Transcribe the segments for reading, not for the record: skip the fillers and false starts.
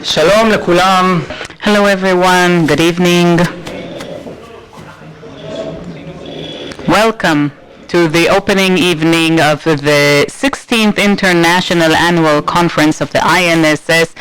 Shalom lekulam. Hello everyone, good evening. Welcome to the opening evening of the 16th International Annual Conference of the INSS.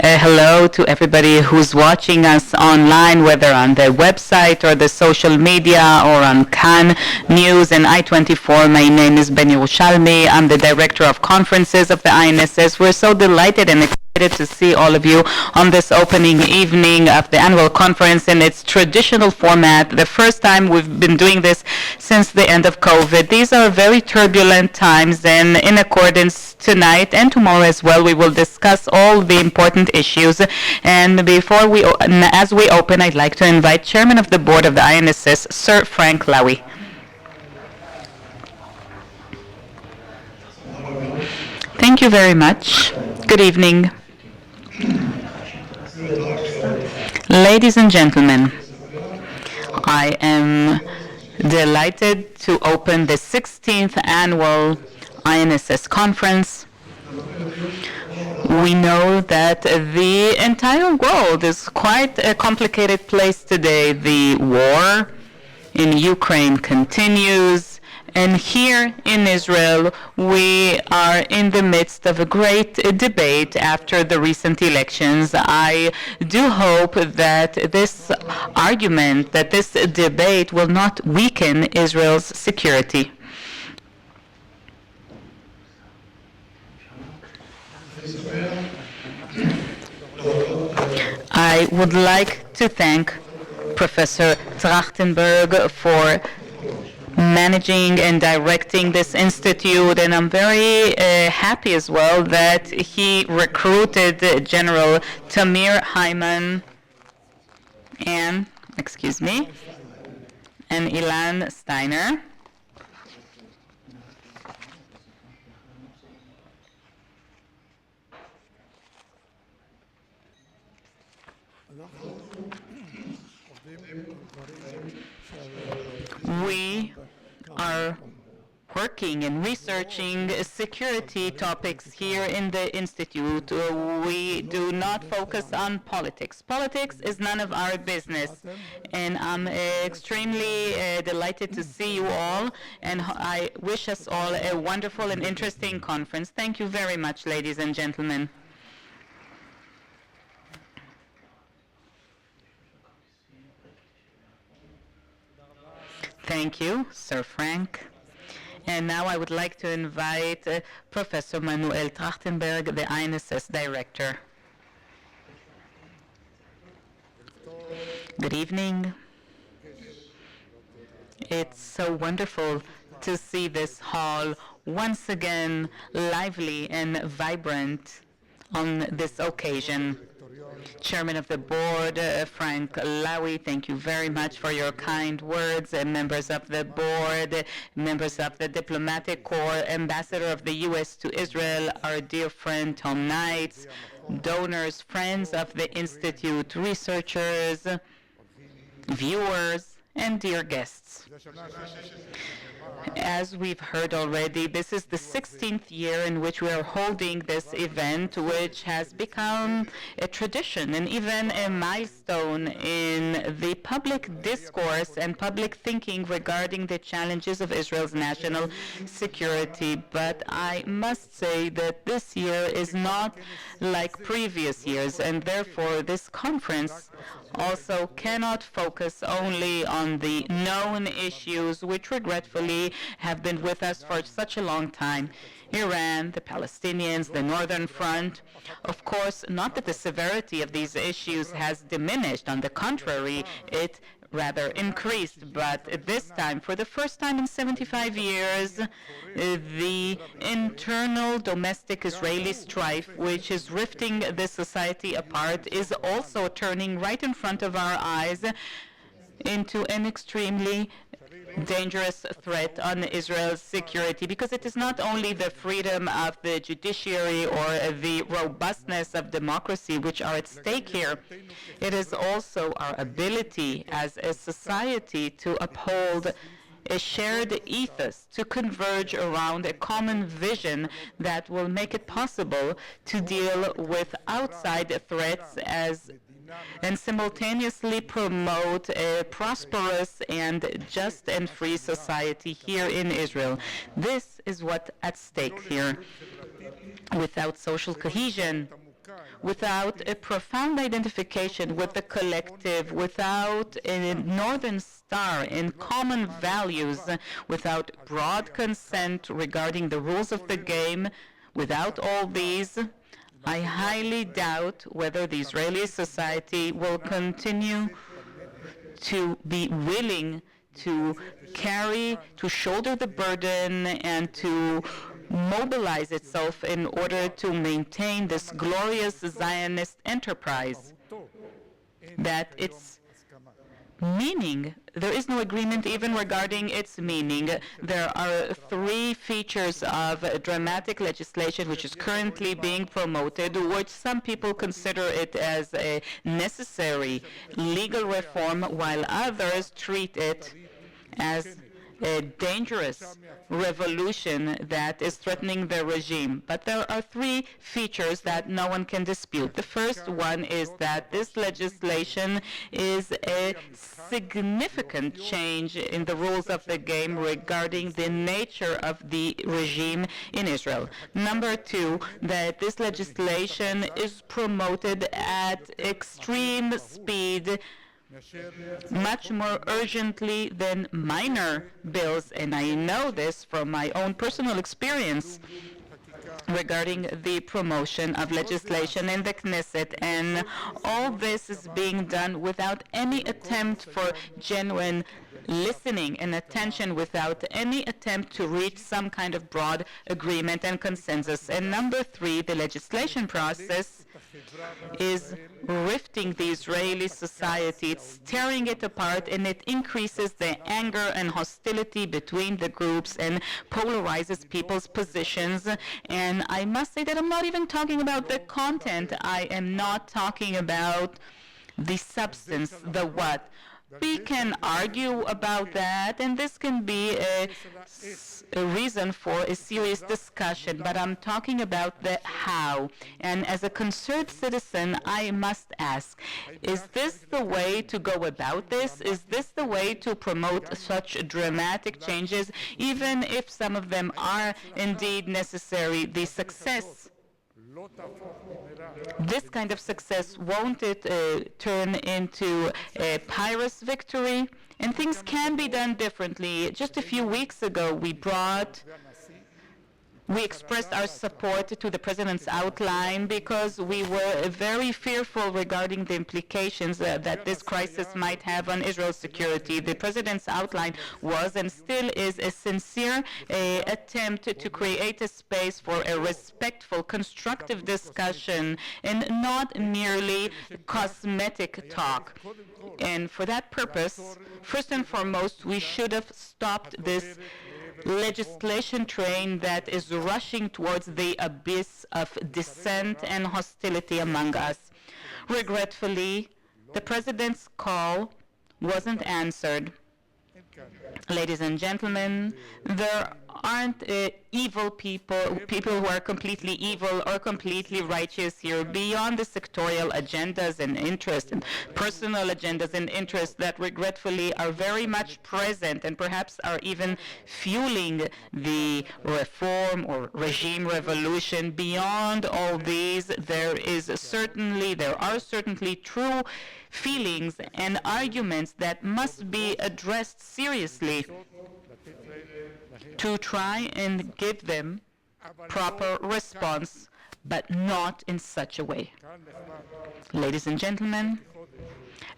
Hello to everybody who's watching us online, whether on the website or the social media or on Kan News and I-24. My name is Ben Yerushalmi. I'm the Director of Conferences of the INSS. We're so delighted and excited to see all of you on this opening evening of the annual conference in its traditional format. The first time we've been doing this since the end of COVID. These are very turbulent times, and in accordance tonight and tomorrow as well, we will discuss all the important issues. And as we open, I'd like to invite Chairman of the Board of the INSS, Sir Frank Lowy. Thank you very much. Good evening. Ladies and gentlemen, I am delighted to open the 16th annual INSS conference. We know that the entire world is quite a complicated place today. The war in Ukraine continues. And here in Israel, we are in the midst of a great debate after the recent elections. I do hope that this argument, that this debate will not weaken Israel's security. I would like to thank Professor Trachtenberg for managing and directing this institute, and I'm very happy as well that he recruited General Tamir Hyman and Ilan Steiner. We are working and researching security topics here in the Institute. We do not focus on politics. Politics is none of our business. And I'm extremely delighted to see you all, and I wish us all a wonderful and interesting conference. Thank you very much, ladies and gentlemen. Thank you, Sir Frank. And now I would like to invite Professor Manuel Trachtenberg, the INSS Director. Good evening. It's so wonderful to see this hall once again lively and vibrant on this occasion. Chairman of the Board, Frank Lowy, thank you very much for your kind words, and members of the Board, members of the Diplomatic Corps, Ambassador of the U.S. to Israel, our dear friend Tom Nides, donors, friends of the Institute, researchers, viewers, and dear guests. As we've heard already, this is the 16th year in which we are holding this event, which has become a tradition and even a milestone in the public discourse and public thinking regarding the challenges of Israel's national security. But I must say that this year is not like previous years, and therefore this conference also cannot focus only on the known issues which regretfully have been with us for such a long time. Iran, the Palestinians, the Northern Front. Of course, not that the severity of these issues has diminished. On the contrary, it rather increased. But this time, for the first time in 75 years, the internal domestic Israeli strife, which is rifting the society apart, is also turning right in front of our eyes into an extremely dangerous threat on Israel's security, because it is not only the freedom of the judiciary or the robustness of democracy which are at stake here. It is also our ability as a society to uphold a shared ethos, to converge around a common vision that will make it possible to deal with outside threats and simultaneously promote a prosperous and just and free society here in Israel. This is what's at stake here. Without social cohesion, without a profound identification with the collective, without a Northern Star in common values, without broad consent regarding the rules of the game, without all these, I highly doubt whether the Israeli society will continue to be willing to shoulder the burden and to mobilize itself in order to maintain this glorious Zionist enterprise. That its meaning, there is no agreement even regarding its meaning. There are three features of dramatic legislation which is currently being promoted, which some people consider it as a necessary legal reform, while others treat it as a dangerous revolution that is threatening the regime. But there are three features that no one can dispute. The first one is that this legislation is a significant change in the rules of the game regarding the nature of the regime in Israel. Number two, that this legislation is promoted at extreme speed, much more urgently than minor bills, and I know this from my own personal experience regarding the promotion of legislation in the Knesset, and all this is being done without any attempt for genuine listening and attention, without any attempt to reach some kind of broad agreement and consensus. And number three, the legislation process is rifting the Israeli society. It's tearing it apart, and it increases the anger and hostility between the groups and polarizes people's positions. And I must say that I'm not even talking about the content. I am not talking about the substance, the what. We can argue about that, and this can be a reason for a serious discussion, but I'm talking about the how. And as a concerned citizen, I must ask, is this the way to go about this? Is this the way to promote such dramatic changes, even if some of them are indeed necessary? The success, this kind of success, won't it turn into a Pyrrhus victory? And things can be done differently. Just a few weeks ago, we expressed our support to the President's outline because we were very fearful regarding the implications that this crisis might have on Israel's security. The President's outline was and still is a sincere attempt to create a space for a respectful, constructive discussion and not merely cosmetic talk. And for that purpose, first and foremost, we should have stopped this legislation train that is rushing towards the abyss of dissent and hostility among us. Regretfully, the President's call wasn't answered. Ladies and gentlemen, there aren't evil people who are completely evil or completely righteous here, beyond the sectorial agendas and interests and personal agendas and interests that regretfully are very much present and perhaps are even fueling the reform or regime revolution. Beyond all these, there are certainly true feelings and arguments that must be addressed seriously to try and give them proper response, but not in such a way. Ladies and gentlemen,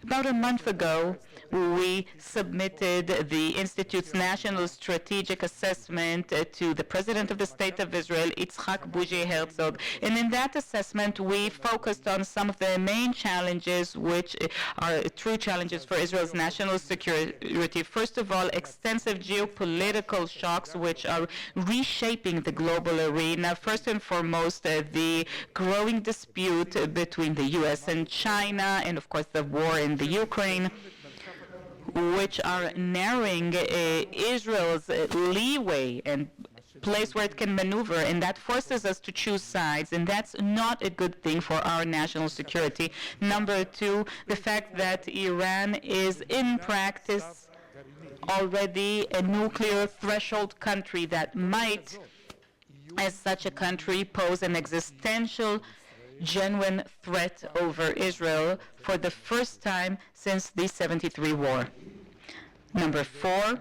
about a month ago, we submitted the Institute's National Strategic Assessment to the President of the State of Israel, Yitzhak Bougie Herzog. And in that assessment, we focused on some of the main challenges, which are true challenges for Israel's national security. First of all, extensive geopolitical shocks, which are reshaping the global arena. First and foremost, the growing dispute between the U.S. and China, and of course the war in the Ukraine. which are narrowing Israel's leeway and place where it can maneuver, and that forces us to choose sides, and that's not a good thing for our national security. Number two, the fact that Iran is in practice already a nuclear threshold country that might, as such a country, pose an existential, genuine threat over Israel for the first time since the 73 war. Number four,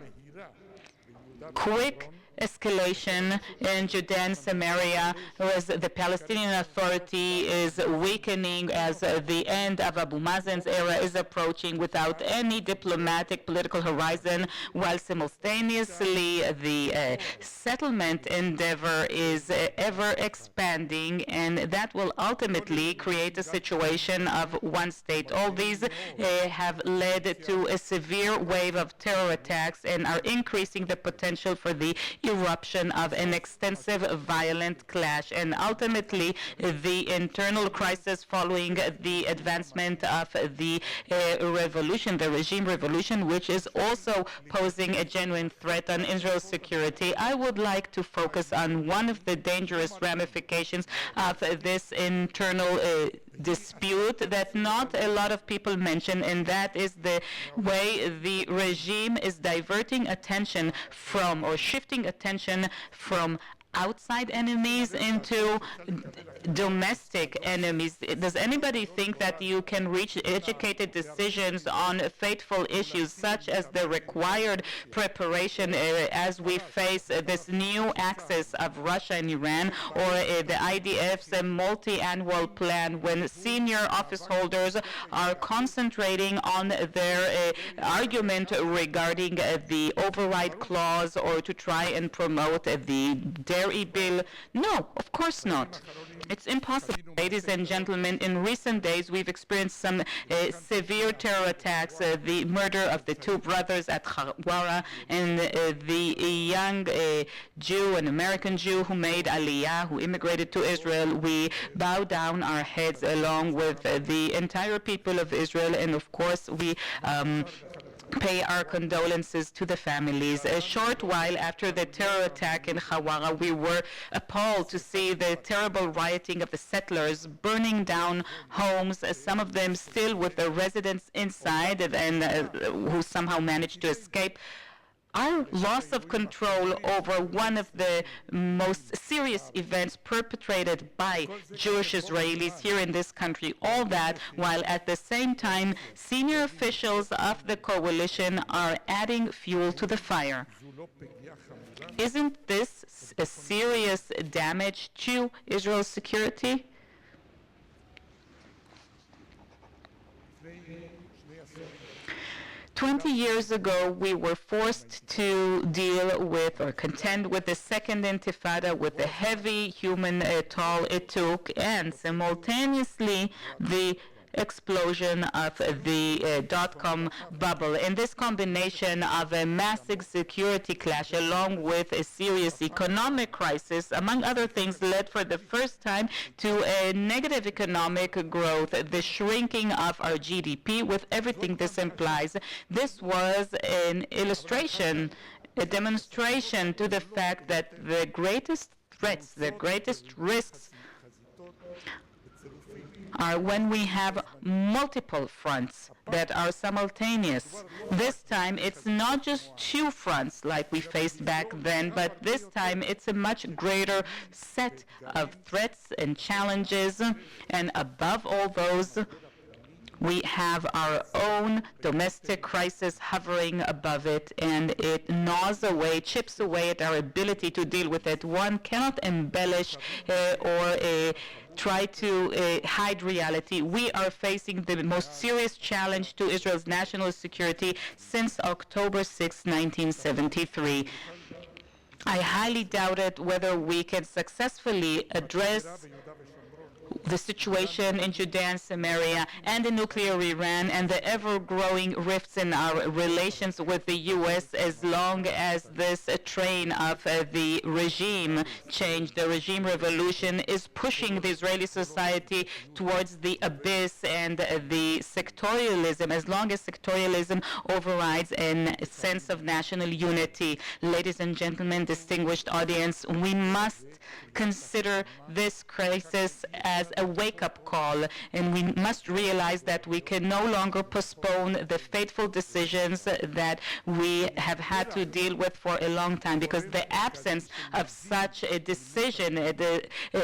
quick escalation in Judea and Samaria, as the Palestinian Authority is weakening, as the end of Abu Mazen's era is approaching without any diplomatic political horizon, while simultaneously the settlement endeavor is ever expanding, and that will ultimately create a situation of one state. All these have led to a severe wave of terror attacks and are increasing the potential for the eruption of an extensive violent clash, and ultimately the internal crisis following the advancement of the revolution, the regime revolution, which is also posing a genuine threat on Israel's security. I would like to focus on one of the dangerous ramifications of this internal dispute that not a lot of people mention, and that is the way the regime is diverting attention from, or shifting attention from, outside enemies into domestic enemies. Does anybody think that you can reach educated decisions on fateful issues such as the required preparation as we face this new axis of Russia and Iran, or the IDF's multi-annual plan, when senior office holders are concentrating on their argument regarding the override clause, or to try and promote the dairy bill? No, of course not. It's impossible. Ladies and gentlemen, in recent days we've experienced some severe terror attacks, the murder of the two brothers at Hawara, and the young Jew, an American Jew who made Aliyah, who immigrated to Israel. We bow down our heads along with the entire people of Israel, and of course we pay our condolences to the families. A short while after the terror attack in Hawara, we were appalled to see the terrible rioting of the settlers, burning down homes, some of them still with the residents inside, and who somehow managed to escape. Our loss of control over one of the most serious events perpetrated by Jewish Israelis here in this country, all that while at the same time senior officials of the coalition are adding fuel to the fire. Isn't this a serious damage to Israel's security? "20 years ago, we were forced to deal with or contend with the second intifada, with the heavy human toll it took, and simultaneously the explosion of the dot-com bubble. And this combination of a massive security clash along with a serious economic crisis, among other things, led for the first time to a negative economic growth, the shrinking of our GDP with everything this implies. This was an illustration, a demonstration to the fact that the greatest threats, the greatest risks are when we have multiple fronts that are simultaneous. This time it's not just two fronts like we faced back then, but this time it's a much greater set of threats and challenges, and above all those, we have our own domestic crisis hovering above it, and it gnaws away, chips away at our ability to deal with it. One cannot embellish or try to hide reality. We are facing the most serious challenge to Israel's national security since October 6, 1973. I highly doubt it whether we can successfully address the situation in Judea and Samaria and the nuclear Iran and the ever-growing rifts in our relations with the U.S. as long as this train of the regime change, the regime revolution, is pushing the Israeli society towards the abyss and the sectorialism, as long as sectorialism overrides a sense of national unity. Ladies and gentlemen, distinguished audience, we must consider this crisis as a wake-up call, and we must realize that we can no longer postpone the fateful decisions that we have had to deal with for a long time, because the absence of such a decision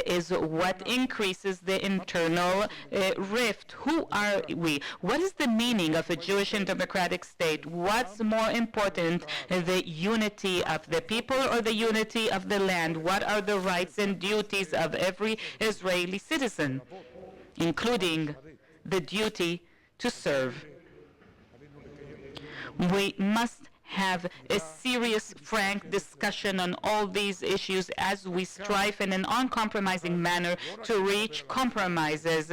is what increases the internal rift. Who are we? What is the meaning of a Jewish and democratic state? What's more important, the unity of the people or the unity of the land? What are the rights and duties of every Israeli citizen, including the duty to serve? We must have a serious, frank discussion on all these issues as we strive in an uncompromising manner to reach compromises,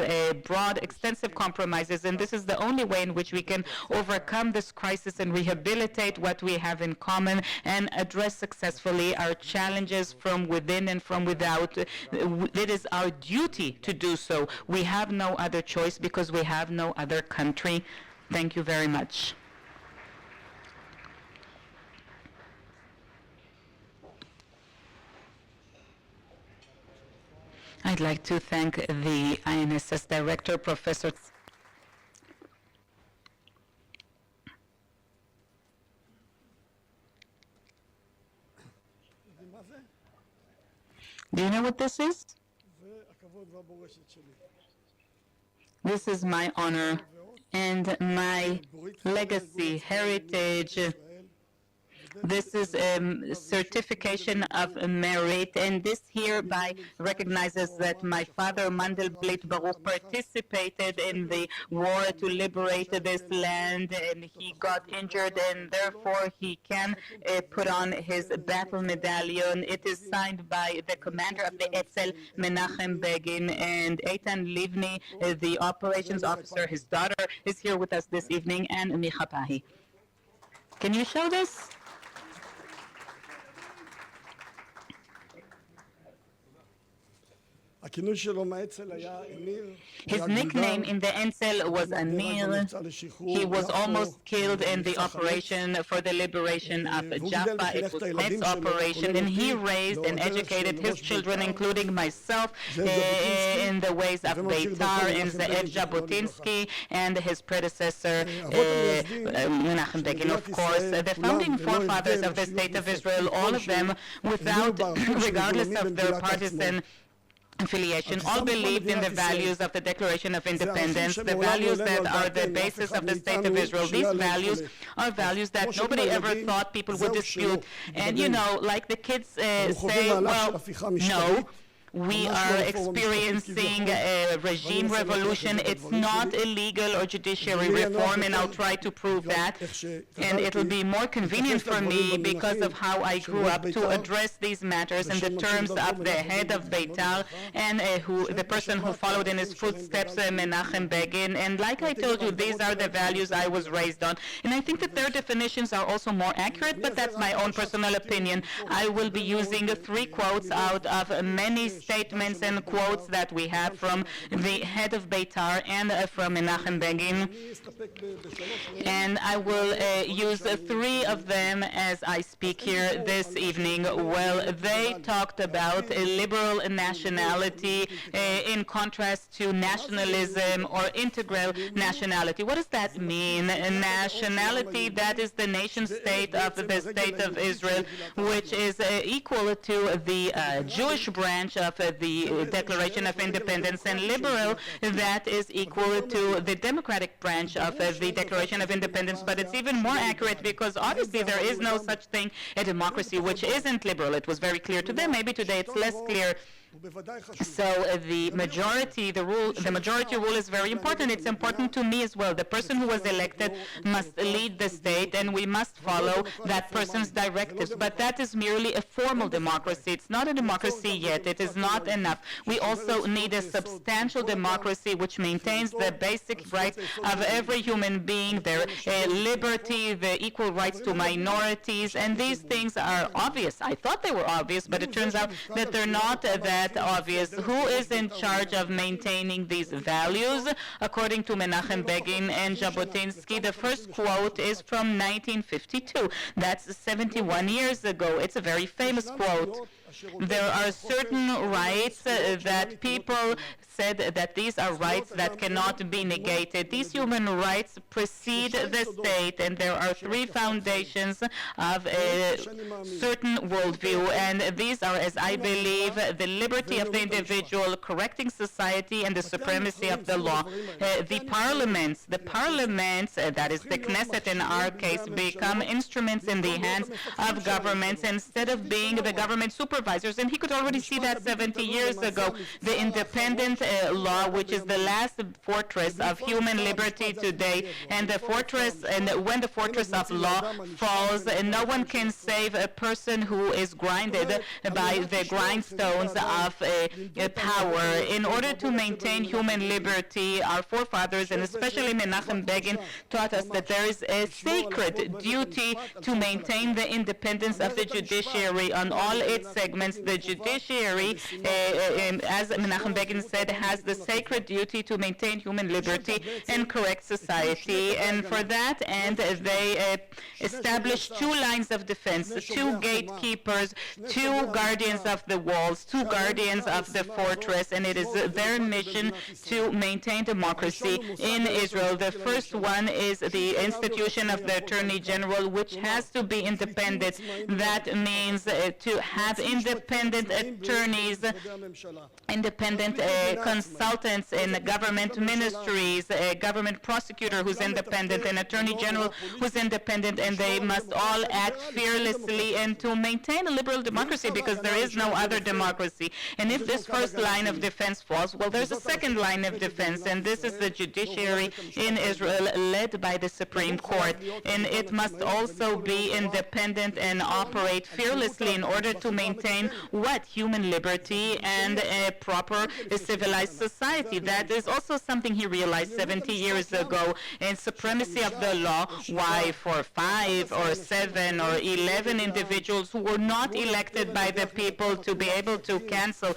broad, extensive compromises, and this is the only way in which we can overcome this crisis and rehabilitate what we have in common and address successfully our challenges from within and from without. It is our duty to do so. We have no other choice because we have no other country. Thank you very much. I'd like to thank the INSS Director, Professor. Do you know what this is? This is my honor and my legacy, heritage. This is a certification of merit, and this hereby recognizes that my father, Mandelblit Baruch, participated in the war to liberate this land, and he got injured, and therefore he can put on his battle medallion. It is signed by the commander of the Etzel, Menachem Begin, and Eitan Livni, the operations officer. His daughter is here with us this evening, and Micha Pahi. Can you show this? His nickname in the Etzel was Amir. He was almost killed in the operation for the liberation of Jaffa. It was Metz operation, and he raised and educated his children, including myself, in the ways of Beitar and Ze'ev Jabotinsky and his predecessor, Menachem Begin, of course. The founding forefathers of the State of Israel, all of them, regardless of their partisan affiliation, all believed in the values of the Declaration of Independence, the values that are the basis of the State of Israel. These values are values that nobody ever thought people would dispute. And, you know, like the kids say, well, no, we are experiencing a regime revolution. It's not illegal or judiciary reform, and I'll try to prove that. And it'll be more convenient for me because of how I grew up to address these matters in the terms of the head of Beitar and the person who followed in his footsteps, Menachem Begin. And like I told you, these are the values I was raised on. And I think that their definitions are also more accurate, but that's my own personal opinion. I will be using 3 quotes out of many statements and quotes that we have from the head of Beitar and from Menachem Begin. And I will use 3 of them as I speak here this evening. Well, they talked about a liberal nationality in contrast to nationalism or integral nationality. What does that mean? A nationality, that is the nation state of the State of Israel, which is equal to the Jewish branch of the Declaration of Independence, and liberal, that is equal to the Democratic branch of the Declaration of Independence. But it's even more accurate because obviously there is no such thing, a democracy which isn't liberal. It was very clear to them. Maybe today it's less clear. So the majority rule is very important. It's important to me as well. The person who was elected must lead the state, and we must follow that person's directives. But that is merely a formal democracy. It's not a democracy yet. It is not enough. We also need a substantial democracy which maintains the basic rights of every human being, their liberty, the equal rights to minorities, and these things are obvious. I thought they were obvious, but it turns out that they're not that obvious. Who is in charge of maintaining these values? According to Menachem Begin and Jabotinsky, the first quote is from 1952. That's 71 years ago. It's a very famous quote. There are certain rights that people said that these are rights that cannot be negated. These human rights precede the state, and there are three foundations of a certain worldview, and these are, as I believe, the liberty of the individual, correcting society, and the supremacy of the law. The parliaments, that is the Knesset in our case, become instruments in the hands of governments instead of being the government supervisors, and he could already see that 70 years ago. The independent law, which is the last fortress of human liberty today, and the fortress, and when the fortress of law falls, no one can save a person who is grinded by the grindstones of power. In order to maintain human liberty, our forefathers, and especially Menachem Begin, taught us that there is a sacred duty to maintain the independence of the judiciary on all its segments. The judiciary, as Menachem Begin said, has the sacred duty to maintain human liberty and correct society. And for that end, they established two lines of defense, two gatekeepers, two guardians of the walls, two guardians of the fortress, and it is their mission to maintain democracy in Israel. The first one is the institution of the Attorney General, which has to be independent. That means to have independent attorneys, independent consultants in government ministries, a government prosecutor who's independent, an attorney general who's independent, and they must all act fearlessly and to maintain a liberal democracy, because there is no other democracy. And if this first line of defense falls, well, there's a second line of defense, and this is the judiciary in Israel, led by the Supreme Court. And it must also be independent and operate fearlessly in order to maintain what? Human liberty and a proper civilized society. That is also something he realized 70 years ago. And supremacy of the law, why for 5 or 7 or 11 individuals who were not elected by the people to be able to cancel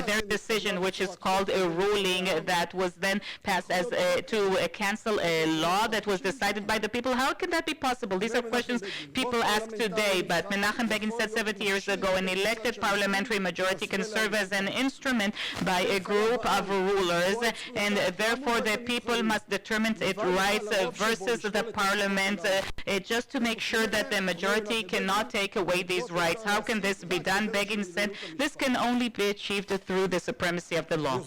their decision, which is called a ruling that was then passed as to cancel a law that was decided by the people. How can that be possible? These are questions people ask today, but Menachem Begin said 70 years ago, an elected parliamentary majority can serve as an instrument by a group of rulers, and therefore the people must determine its rights versus the parliament, just to make sure that the majority cannot take away these rights. How can this be done? Begin said this can only be achieved through the supremacy of the law.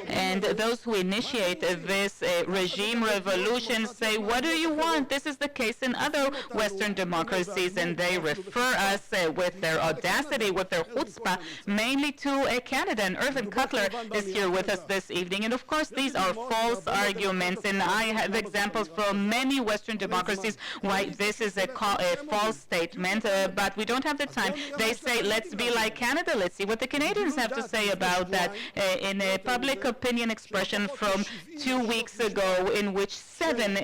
And those who initiate this regime revolution say, what do you want? This is the case in other Western democracies, and they refer us with their audacity, with their chutzpah, mainly to Canada. And Irvin Cutler is here with us this evening. And of course, these are false arguments, and I have examples from many Western democracies why this is a false statement, but we don't have the time. They say, let's be like Canada. Let's see what the Canadians have to say about that. In a public opinion expression from 2 weeks ago, in which 70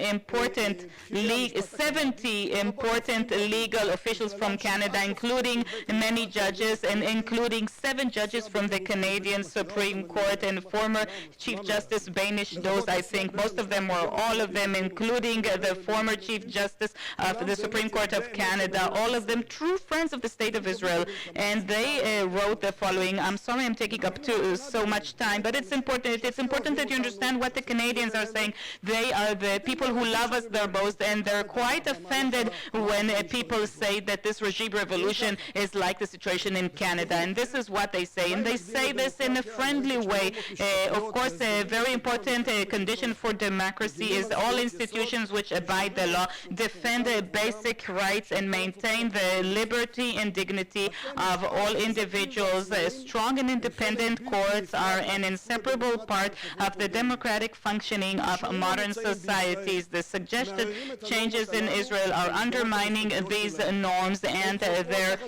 important legal officials from Canada, including many judges and including 7 judges from the Canadian Supreme Court and former Chief Justice Beinisch, those I think most of them or all of them, including the former Chief Justice of the Supreme Court of Canada, all of them true friends of the State of Israel, and they wrote the following. I'm sorry I'm taking up so much time, but it's important. It's important that you understand what the Canadians are saying. They are the people who love us the most, and they're quite offended when people say that this regime revolution is like the situation in Canada. And this is what they say. And they say this in a friendly way. Of course, a very important condition for democracy is all institutions which abide the law, defend basic rights, and maintain the liberty and dignity of all individuals. Strong and independent courts are an inseparable part of the democratic functioning of modern societies. The suggested changes in Israel are undermining these norms and their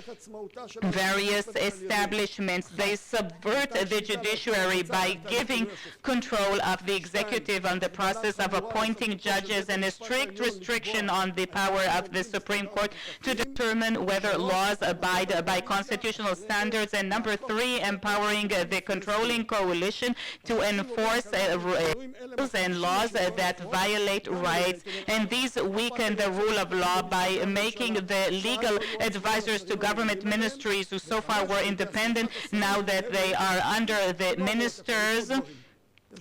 various establishments. They subvert the judiciary by giving control of the executive on the process of appointing judges and a strict restriction on the power of the Supreme Court to determine whether laws abide by constitutional standards. And number three, empowering the controlling coalition to enforce rules and laws that violate rights. And these weaken the rule of law by making the legal advisors to government ministries, who so far were independent, now that they are under the ministers.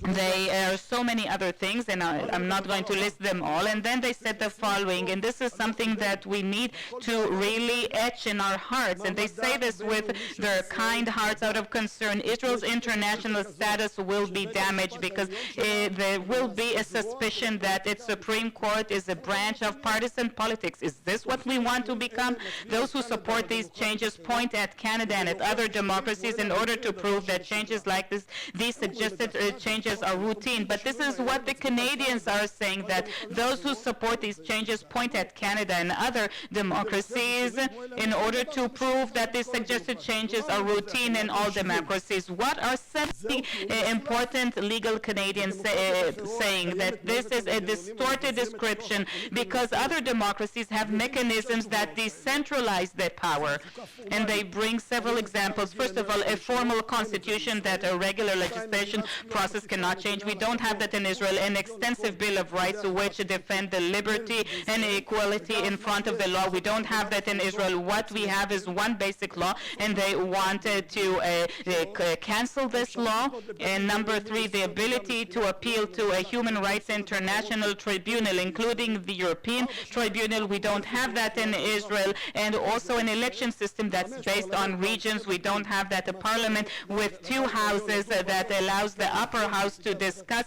There are so many other things, and I'm not going to list them all. And then they said the following, and this is something that we need to really etch in our hearts. And they say this with their kind hearts out of concern. Israel's international status will be damaged because there will be a suspicion that its Supreme Court is a branch of partisan politics. Is this what we want to become? Those who support these changes point at Canada and at other democracies in order to prove that changes like this, these suggested changes are routine, but this is what the Canadians are saying, that those who support these changes point at Canada and other democracies in order to prove that these suggested changes are routine in all democracies. What are 70 important legal Canadians saying? That this is a distorted description because other democracies have mechanisms that decentralize their power, and they bring several examples. First of all, a formal constitution that a regular legislation process cannot change. We don't have that in Israel. An extensive Bill of Rights which defend the liberty and equality in front of the law. We don't have that in Israel. What we have is one basic law, and they wanted to cancel this law. And number three, the ability to appeal to a human rights international tribunal, including the European Tribunal. We don't have that in Israel. And also an election system that's based on regions. We don't have that. A parliament with two houses that allows the upper house to discuss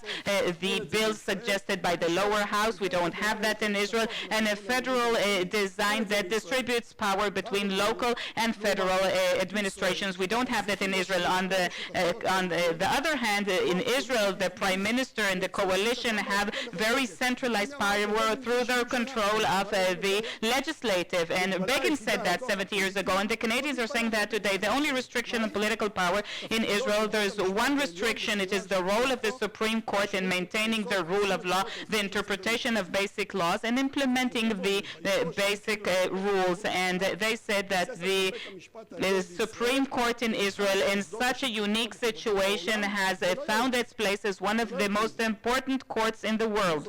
the bills suggested by the lower house. We don't have that in Israel. And a federal design that distributes power between local and federal administrations. We don't have that in Israel. On the other hand, in Israel, the prime minister and the coalition have very centralized power through their control of the legislative. And Begin said that 70 years ago, and the Canadians are saying that today. The only restriction on political power in Israel, there's one restriction. It is the role of the Supreme Court in maintaining the rule of law, the interpretation of basic laws, and implementing the basic rules. And they said that the Supreme Court in Israel, in such a unique situation, has found its place as one of the most important courts in the world.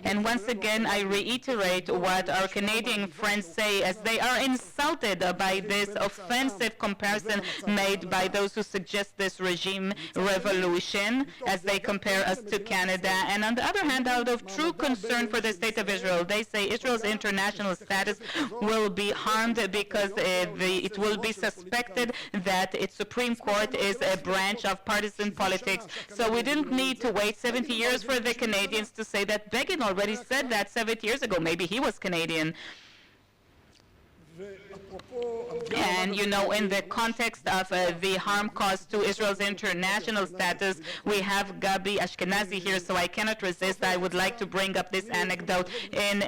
And once again, I reiterate what our Canadian friends say, as they are insulted by this offensive comparison made by those who suggest this regime revolution, as they compare us to Canada. And on the other hand, out of true concern for the state of Israel, they say Israel's international status will be harmed because it will be suspected that its Supreme Court is a branch of partisan politics. So we didn't need to wait 70 years for the Canadians to say that. Begin already said that 70 years ago. Maybe he was Canadian. And, you know, in the context of the harm caused to Israel's international status, we have Gabi Ashkenazi here, so I cannot resist. I would like to bring up this anecdote. In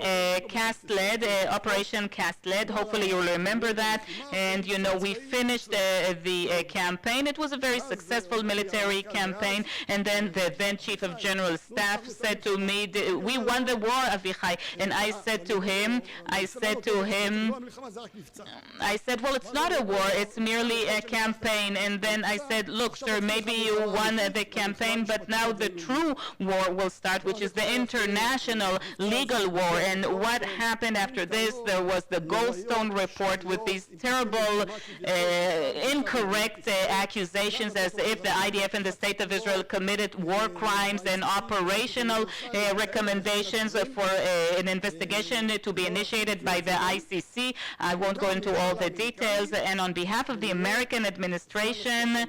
Cast-Led, Operation Cast-Led, hopefully you'll remember that. And, you know, we finished the campaign. It was a very successful military campaign. And then the then Chief of General Staff said to me, we won the war, Avihai. And I said to him, well, it's not a war, it's merely a campaign. And then I said, look, sir, maybe you won the campaign, but now the true war will start, which is the international legal war. And what happened after this? There was the Goldstone report with these terrible, incorrect accusations as if the IDF and the State of Israel committed war crimes, and operational recommendations for an investigation to be initiated by the ICC. I won't go go into all the details. And on behalf of the American administration,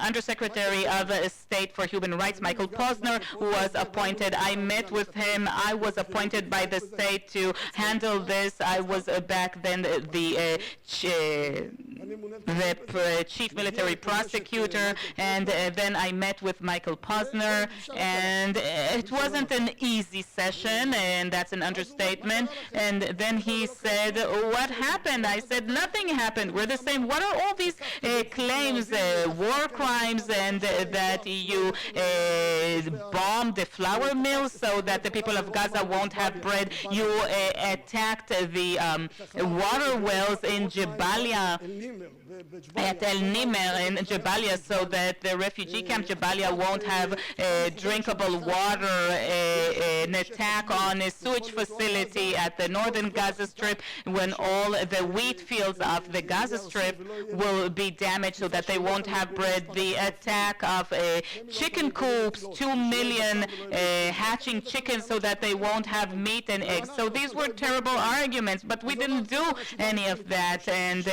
Undersecretary of State for Human Rights, Michael Posner, who was appointed. I met with him. I was appointed by the state to handle this. I was back then the chief military prosecutor, and then I met with Michael Posner, and it wasn't an easy session, and that's an understatement. And then he said, what happened? I said, nothing happened. We're the same. What are all these claims, war crimes, and that you bombed the flour mills so that the people of Gaza won't have bread? You attacked the water wells in Jabalia, at El Nimer in Jabalia, so that the refugee camp Jabalia won't have drinkable water, an attack on a sewage facility at the northern Gaza Strip, when all the wheat fields of the Gaza Strip will be damaged so that they won't have bread, the attack of chicken coops, 2 million hatching chickens so that they won't have meat and eggs. So these were terrible arguments, but we didn't do any of that, and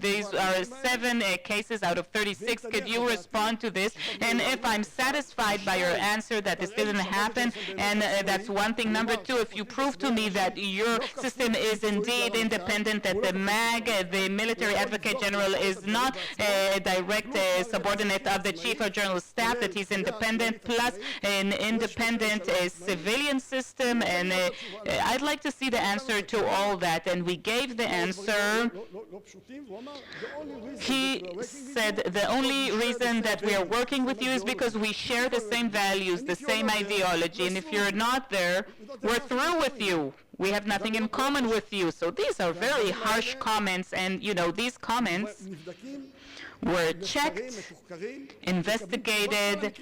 these are 7 cases out of 36. Could you respond to this? And if I'm satisfied by your answer that this didn't happen, and that's one thing. Number 2, if you prove to me that your system is indeed independent, that the MAG, the Military Advocate General, is not a direct subordinate of the Chief of General Staff, that he's independent, plus an independent civilian system, and I'd like to see the answer to all that. And we gave the answer. He said the only reason that we are working with you is because we share the same values, the same ideology, and if you're not there, we're through with you. We have nothing in common with you. So these are very harsh comments, and these comments were checked, investigated,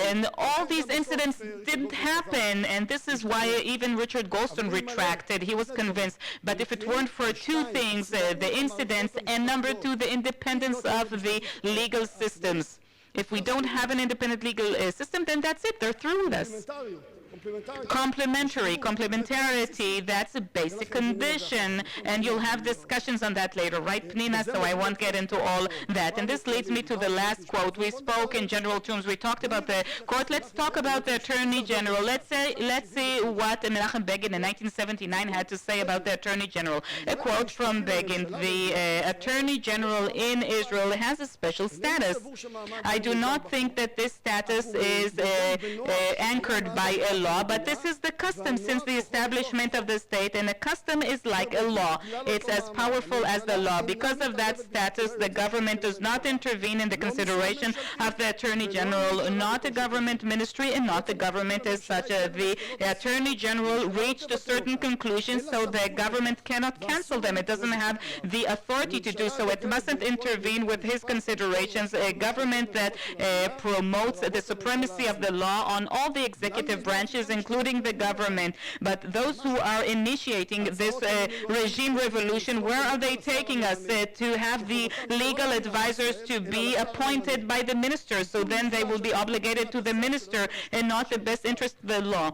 and all these incidents didn't happen, and this is why even Richard Goldstone retracted. He was convinced. But if it weren't for 2 things, the incidents, and number 2, the independence of the legal systems. If we don't have an independent legal system, then that's it. They're through with us. Complementarity, that's a basic condition, and you'll have discussions on that later, right, Pnina? So I won't get into all that. And this leads me to the last quote. We spoke in general terms. We talked about the court. Let's talk about the Attorney General. Let's see what Menachem Begin in 1979 had to say about the Attorney General. A quote from Begin: the Attorney General in Israel has a special status. I do not think that this status is anchored by a law, but this is the custom since the establishment of the state, and a custom is like a law. It's as powerful as the law. Because of that status, the government does not intervene in the consideration of the Attorney General, not a government ministry, and not the government as such. The Attorney General reached a certain conclusion, so the government cannot cancel them. It doesn't have the authority to do so. It mustn't intervene with his considerations. A government that promotes the supremacy of the law on all the executive branches, including the government. But those who are initiating this regime revolution, where are they taking us? To have the legal advisors to be appointed by the minister, so then they will be obligated to the minister and not the best interest of the law.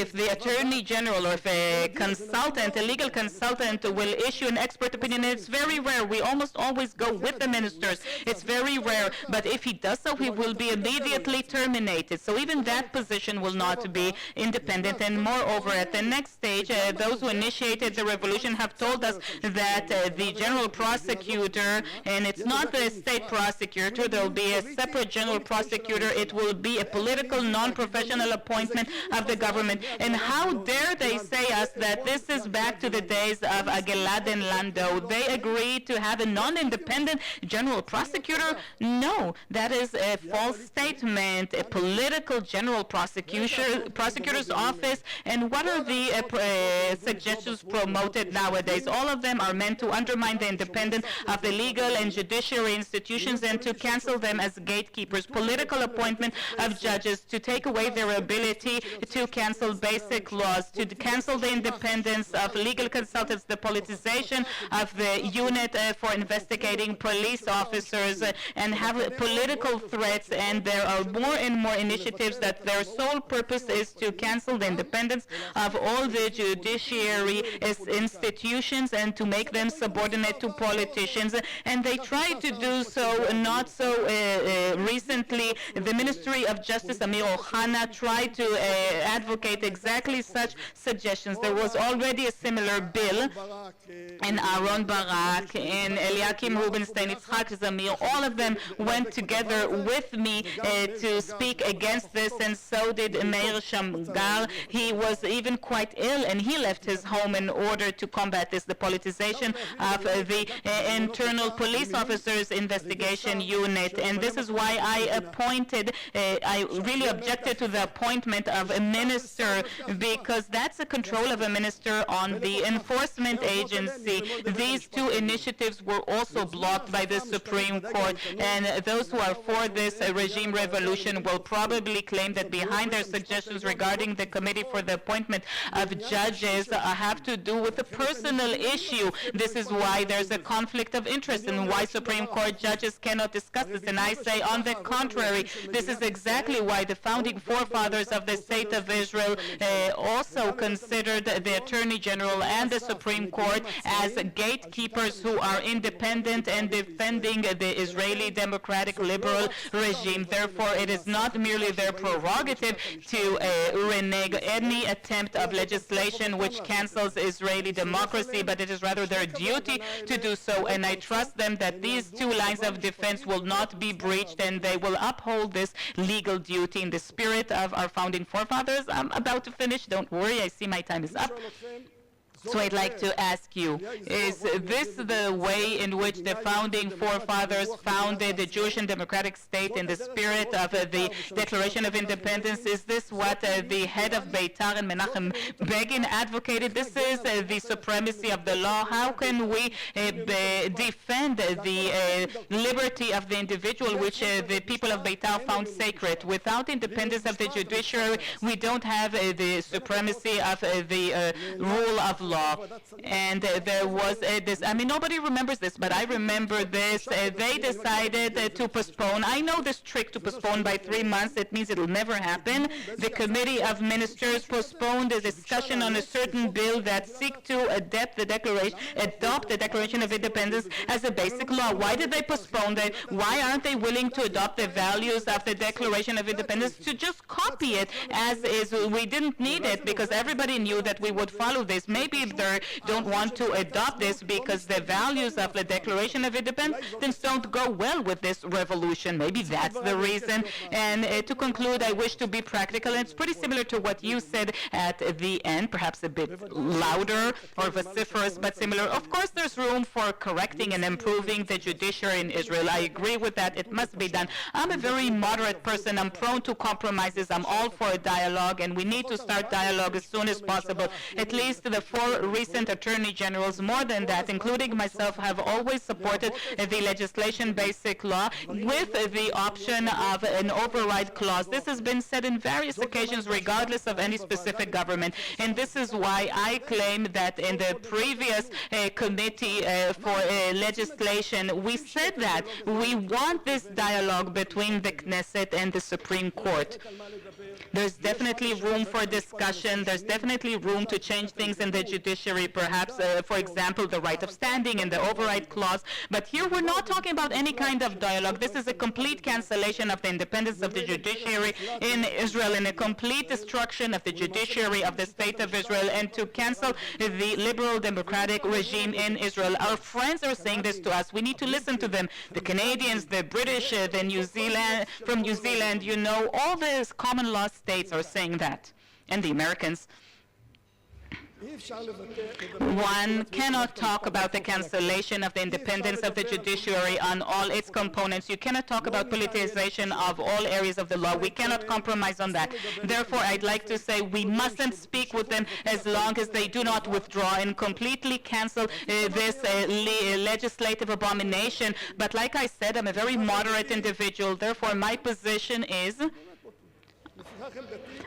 If the Attorney General or if a consultant, a legal consultant, will issue an expert opinion, it's very rare. We almost always go with the ministers. It's very rare. But if he does so, he will be immediately terminated. So even that position will not be independent. And moreover, at the next stage, those who initiated the revolution have told us that the general prosecutor, and it's not the state prosecutor, there will be a separate general prosecutor. It will be a political, non-professional appointment of the government. And how dare they say us that this is back to the days of Gilad and Lando? They agreed to have a non-independent general prosecutor? No, that is a false statement. A political general prosecutor's office. And what are the suggestions promoted nowadays? All of them are meant to undermine the independence of the legal and judiciary institutions and to cancel them as gatekeepers. Political appointment of judges, to take away their ability to cancel basic laws, to cancel the independence of legal consultants, the politicization of the unit for investigating police officers, and have political threats, and there are more and more initiatives that their sole purpose is to cancel the independence of all the judiciary institutions and to make them subordinate to politicians. And they try to do so not so recently. The Ministry of Justice, Amir Ohana, tried to advocate exactly such suggestions. There was already a similar bill, and Aaron Barak and Eliakim Rubinstein, Yitzhak Zamir, all of them went together with me to speak against this, and so did Meir Shamgar. He was even quite ill, and he left his home in order to combat this, the politicization of the internal police officers investigation unit. And this is why I really objected to the appointment of a minister, because that's a control of a minister on the enforcement agency. These two initiatives were also blocked by the Supreme Court, and those who are for this regime revolution will probably claim that behind their suggestions regarding the committee for the appointment of judges have to do with a personal issue. This is why there's a conflict of interest and why Supreme Court judges cannot discuss this. And I say, on the contrary, this is exactly why the founding forefathers of the State of Israel also considered the Attorney General and the Supreme Court as gatekeepers who are independent and defending the Israeli democratic liberal regime. Therefore, it is not merely their prerogative to renege any attempt of legislation which cancels Israeli democracy, but it is rather their duty to do so. And I trust them that these two lines of defense will not be breached, and they will uphold this legal duty in the spirit of our founding forefathers. I'm about to finish. Don't worry. I see my time is up. So I'd like to ask you, is this the way in which the founding forefathers founded the Jewish and democratic state in the spirit of the Declaration of Independence? Is this what the head of Beitar and Menachem Begin advocated? This is the supremacy of the law. How can we defend the liberty of the individual, which the people of Beitar found sacred? Without independence of the judiciary, we don't have the supremacy of the rule of law. And there was this, I mean, nobody remembers this, but I remember this. They decided to postpone. I know this trick to postpone by 3 months. It means it will never happen. The Committee of Ministers postponed a discussion on a certain bill that seek to adopt the Declaration of Independence as a basic law. Why did they postpone that? Why aren't they willing to adopt the values of the Declaration of Independence, to just copy it as is? We didn't need it because everybody knew that we would follow this. Maybe they don't want to adopt this because the values of the Declaration of Independence don't go well with this revolution. Maybe that's the reason. And to conclude, I wish to be practical. And it's pretty similar to what you said at the end, perhaps a bit louder or vociferous, but similar. Of course, there's room for correcting and improving the judiciary in Israel. I agree with that. It must be done. I'm a very moderate person. I'm prone to compromises. I'm all for a dialogue, and we need to start dialogue as soon as possible. At least the 4 recent attorney generals, more than that, including myself, have always supported the legislation basic law with the option of an override clause. This has been said in various occasions, regardless of any specific government. And this is why I claim that in the previous committee for legislation, we said that we want this dialogue between the Knesset and the Supreme Court. There's definitely room for discussion. There's definitely room to change things in the judiciary, perhaps, for example, the right of standing and the override clause. But here we're not talking about any kind of dialogue. This is a complete cancellation of the independence of the judiciary in Israel and a complete destruction of the judiciary of the State of Israel, and to cancel the liberal democratic regime in Israel. Our friends are saying this to us. We need to listen to them. The Canadians, the British, the New Zealand, from New Zealand, you know, all these common law states are saying that, and the Americans. One cannot talk about the cancellation of the independence of the judiciary on all its components. You cannot talk about politicization of all areas of the law. We cannot compromise on that. Therefore, I'd like to say we mustn't speak with them as long as they do not withdraw and completely cancel this legislative abomination. But like I said, I'm a very moderate individual. Therefore, my position is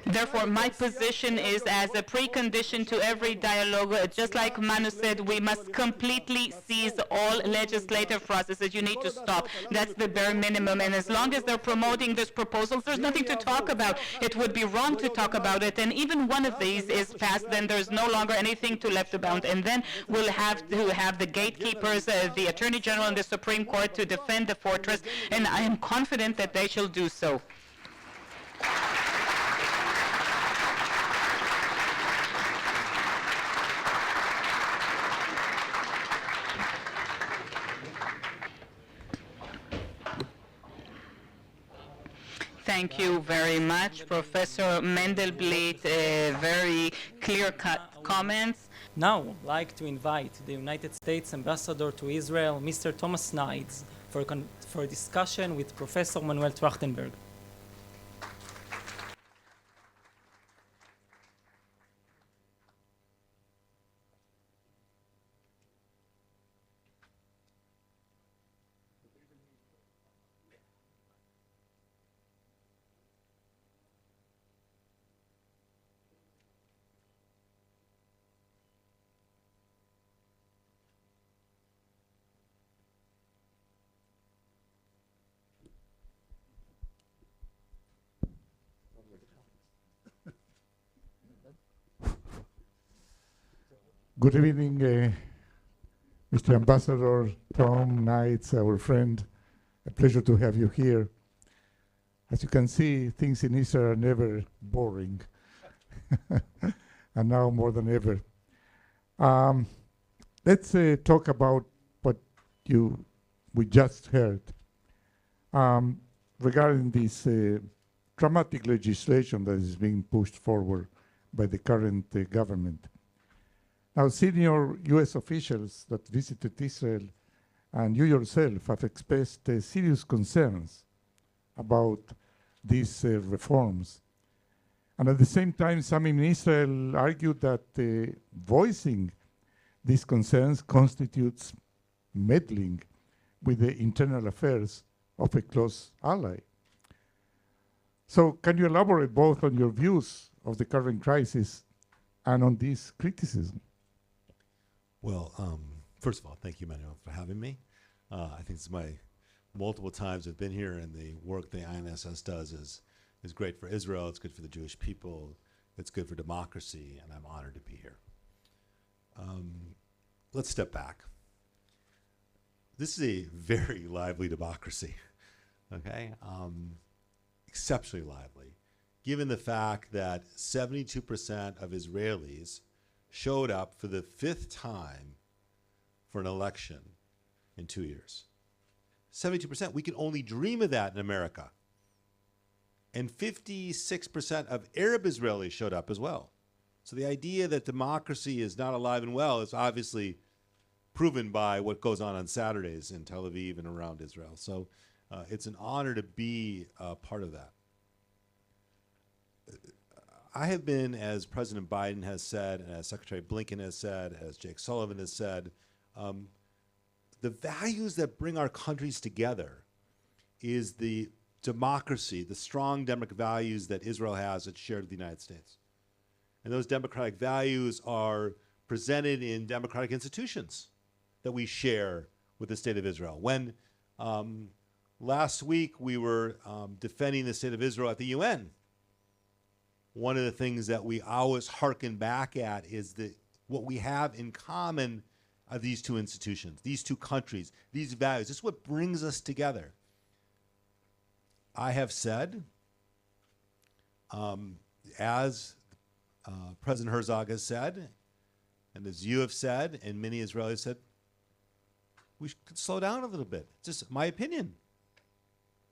Therefore, my position is as a precondition to every dialogue, just like Manu said, we must completely cease all legislative processes. You need to stop. That's the bare minimum. And as long as they're promoting these proposals, there's nothing to talk about. It would be wrong to talk about it. And even one of these is passed, then there's no longer anything to left about. And then we'll have to have the gatekeepers, the Attorney General and the Supreme Court to defend the fortress. And I am confident that they shall do so. Thank you very much, Professor Mandelblit. Very clear-cut comments. Now, I'd like to invite the United States Ambassador to Israel, Mr. Thomas Nides, for a discussion with Professor Manuel Trachtenberg. Good evening, Mr. Ambassador Tom Nides, our friend. A pleasure to have you here. As you can see, things in Israel are never boring, and now more than ever. Let's talk about what we just heard regarding this dramatic legislation that is being pushed forward by the current government. Now, senior U.S. officials that visited Israel and you yourself have expressed serious concerns about these reforms. And at the same time, some in Israel argued that voicing these concerns constitutes meddling with the internal affairs of a close ally. So can you elaborate both on your views of the current crisis and on this criticism? Well, first of all, thank you, Manuel, for having me. I think this is my multiple times I've been here, and the work the INSS does is great for Israel. It's good for the Jewish people. It's good for democracy, and I'm honored to be here. Let's step back. This is a very lively democracy, okay? Exceptionally lively, given the fact that 72% of Israelis showed up for the 5th time for an election in 2 years. 72%. We can only dream of that in America. And 56% of Arab Israelis showed up as well. So the idea that democracy is not alive and well is obviously proven by what goes on Saturdays in Tel Aviv and around Israel. So it's an honor to be part of that. I have been, as President Biden has said, and as Secretary Blinken has said, as Jake Sullivan has said, the values that bring our countries together is the democracy, the strong democratic values that Israel has that's shared with the United States. And those democratic values are presented in democratic institutions that we share with the State of Israel. When last week we were defending the State of Israel at the UN, one of the things that we always hearken back at is what we have in common are these two institutions, these two countries, these values. This is what brings us together. I have said, as President Herzog has said, and as you have said, and many Israelis said, we should slow down a little bit. It's just my opinion.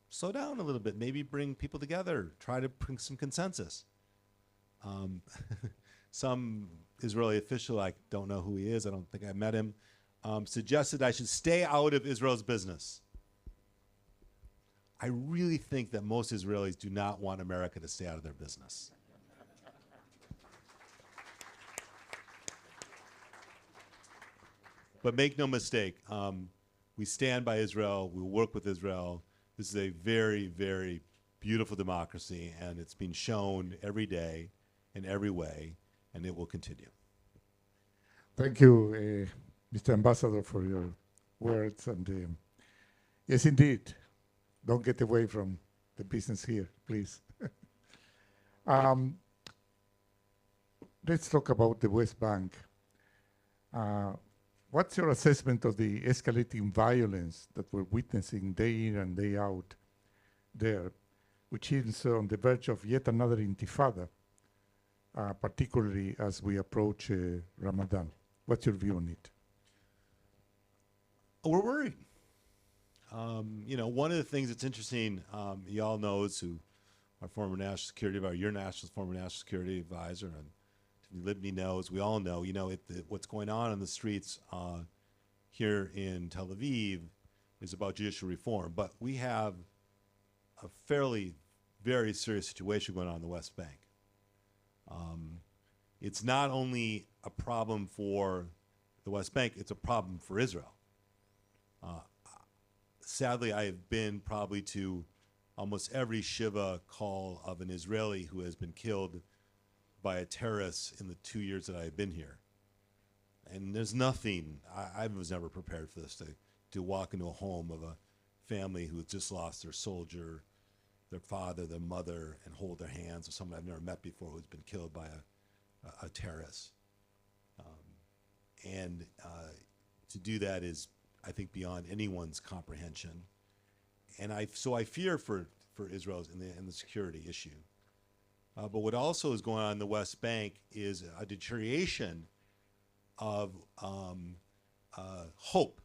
Slow down a little bit. Maybe bring people together. Try to bring some consensus. Some Israeli official, I don't know who he is, I don't think I met him, suggested I should stay out of Israel's business. I really think that most Israelis do not want America to stay out of their business. But make no mistake, we stand by Israel, we work with Israel. This is a very, very beautiful democracy, and it's been shown every day in every way, and it will continue. Thank you, Mr. Ambassador, for your words. And yes, indeed, don't get away from the business here, please. Let's talk about the West Bank. What's your assessment of the escalating violence that we're witnessing day in and day out there, which is on the verge of yet another intifada, particularly as we approach Ramadan? What's your view on it? We're worried. One of the things that's interesting, Eyal knows, who our former national security advisor, your former national security advisor, and Libni knows, we all know, what's going on in the streets here in Tel Aviv is about judicial reform. But we have a very serious situation going on in the West Bank. It's not only a problem for the West Bank, it's a problem for Israel. Sadly, I have been probably to almost every Shiva call of an Israeli who has been killed by a terrorist in the 2 years that I've been here. And there's nothing, I was never prepared for this, to walk into a home of a family who has just lost their soldier, their father, their mother, and hold their hands with someone I've never met before who's been killed by a terrorist. To do that is, I think, beyond anyone's comprehension. And so I fear for Israel in the security issue. But what also is going on in the West Bank is a deterioration of hope.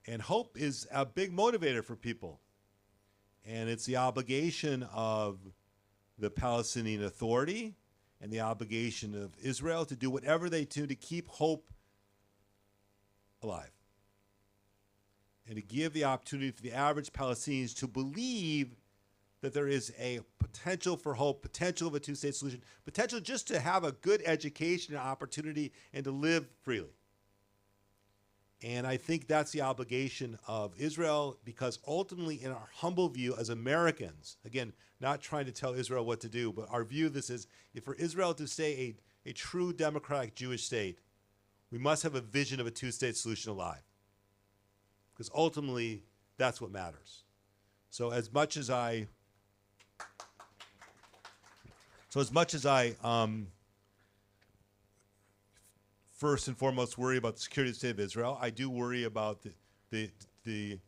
And hope is a big motivator for people. And it's the obligation of the Palestinian Authority and the obligation of Israel to do whatever they do to keep hope alive. And to give the opportunity for the average Palestinians to believe that there is a potential for hope, potential of a two-state solution, potential just to have a good education and opportunity and to live freely. And I think that's the obligation of Israel, because ultimately, in our humble view as Americans, again, not trying to tell Israel what to do, but our view of this is, if for Israel to stay a true democratic Jewish state, we must have a vision of a two-state solution alive. Because ultimately, that's what matters. So as much as I first and foremost worry about the security of the state of Israel, I do worry about the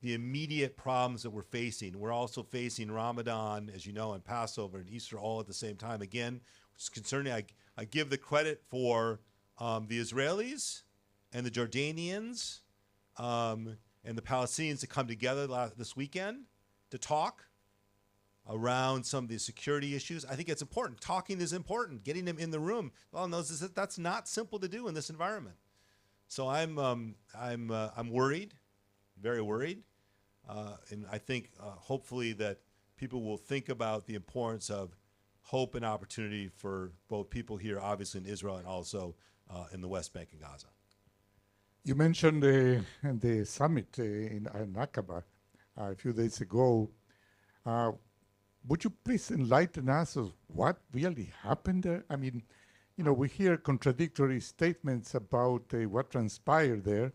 immediate problems that we're facing. We're also facing Ramadan, as you know, and Passover and Easter all at the same time. Again, which is concerning. I give the credit for the Israelis and the Jordanians and the Palestinians to come together this weekend to talk around some of the security issues. I think it's important. Talking is important. Getting them in the room. All knows that that's not simple to do in this environment. So I'm worried, very worried, and I think hopefully that people will think about the importance of hope and opportunity for both people here, obviously in Israel, and also in the West Bank and Gaza. You mentioned the summit in Aqaba a few days ago. Would you please enlighten us of what really happened there? I mean, we hear contradictory statements about what transpired there.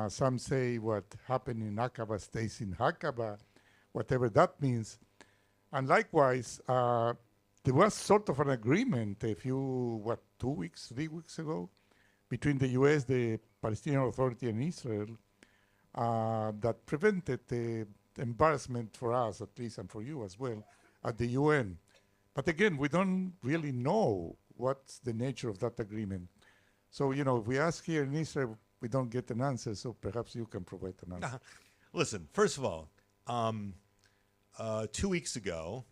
Some say what happened in Aqaba stays in Aqaba, whatever that means. And likewise, there was sort of an agreement 2 weeks, 3 weeks ago, between the U.S., the Palestinian Authority, and Israel that prevented the embarrassment for us, at least, and for you as well, at the UN. But again, we don't really know what's the nature of that agreement. So, if we ask here in Israel, we don't get an answer, so perhaps you can provide an answer. Listen, first of all, 2 weeks ago,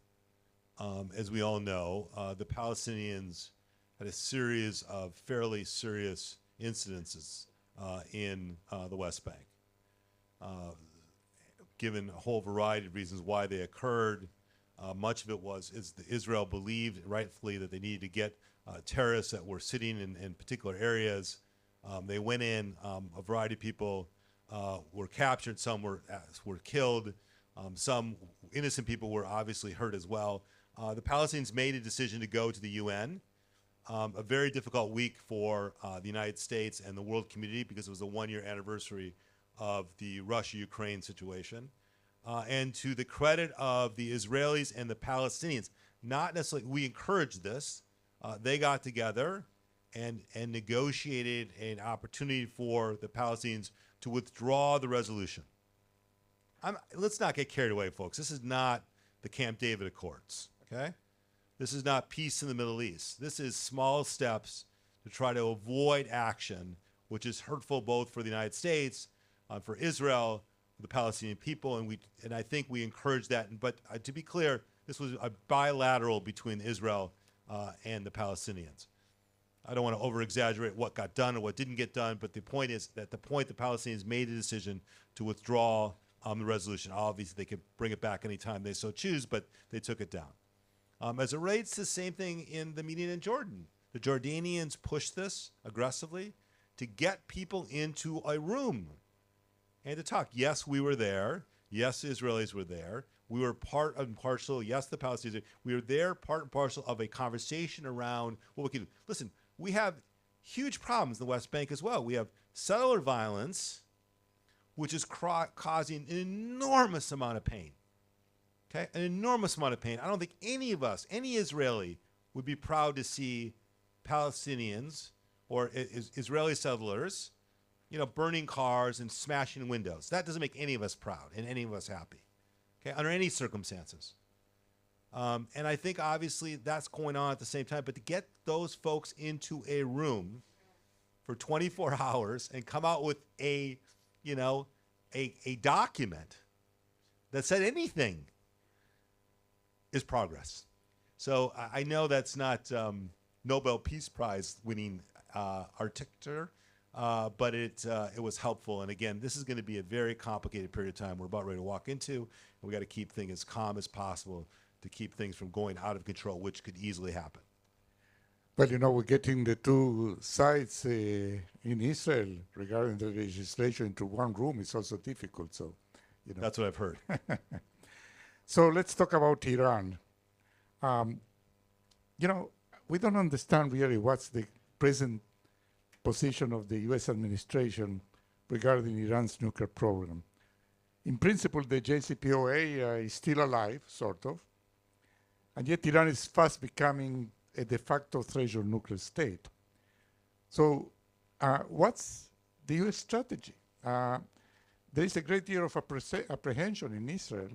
as we all know, the Palestinians had a series of fairly serious incidences in the West Bank. Given a whole variety of reasons why they occurred, much of it is Israel believed rightfully that they needed to get terrorists that were sitting in particular areas. They went in, a variety of people were captured, some were killed, some innocent people were obviously hurt as well. The Palestinians made a decision to go to the UN. A very difficult week for the United States and the world community because it was the one-year anniversary of the Russia-Ukraine situation. And to the credit of the Israelis and the Palestinians, not necessarily, we encouraged this. They got together and negotiated an opportunity for the Palestinians to withdraw the resolution. Let's not get carried away, folks. This is not the Camp David Accords, okay? This is not peace in the Middle East. This is small steps to try to avoid action, which is hurtful both for the United States, for Israel, for the Palestinian people, and I think we encourage that. But to be clear, this was a bilateral between Israel and the Palestinians. I don't want to over-exaggerate what got done or what didn't get done, but the point is that the Palestinians made a decision to withdraw the resolution. Obviously, they could bring it back anytime they so choose, but they took it down. As it relates to the same thing in the meeting in Jordan, the Jordanians pushed this aggressively to get people into a room and to talk. Yes, we were there. Yes, the Israelis were there. We were part and parcel. Yes, the Palestinians. We were there, part and parcel of a conversation around what we could do. Listen, we have huge problems in the West Bank as well. We have settler violence, which is causing an enormous amount of pain. Okay, an enormous amount of pain. I don't think any of us, any Israeli, would be proud to see Palestinians or Israeli settlers, burning cars and smashing windows. That doesn't make any of us proud and any of us happy. Okay, under any circumstances. And I think obviously that's going on at the same time. But to get those folks into a room for 24 hours and come out with a document that said anything is progress. So I know that's not Nobel Peace Prize winning architecture, but it was helpful. And again, this is going to be a very complicated period of time we're about ready to walk into, and we got to keep things as calm as possible to keep things from going out of control, which could easily happen. Well, we're getting the two sides in Israel regarding the legislation into one room is also difficult. So, That's what I've heard. So let's talk about Iran. We don't understand really what's the present position of the U.S. administration regarding Iran's nuclear program. In principle, the JCPOA is still alive, sort of, and yet Iran is fast becoming a de facto threshold nuclear state. So what's the U.S. strategy? There is a great deal of apprehension in Israel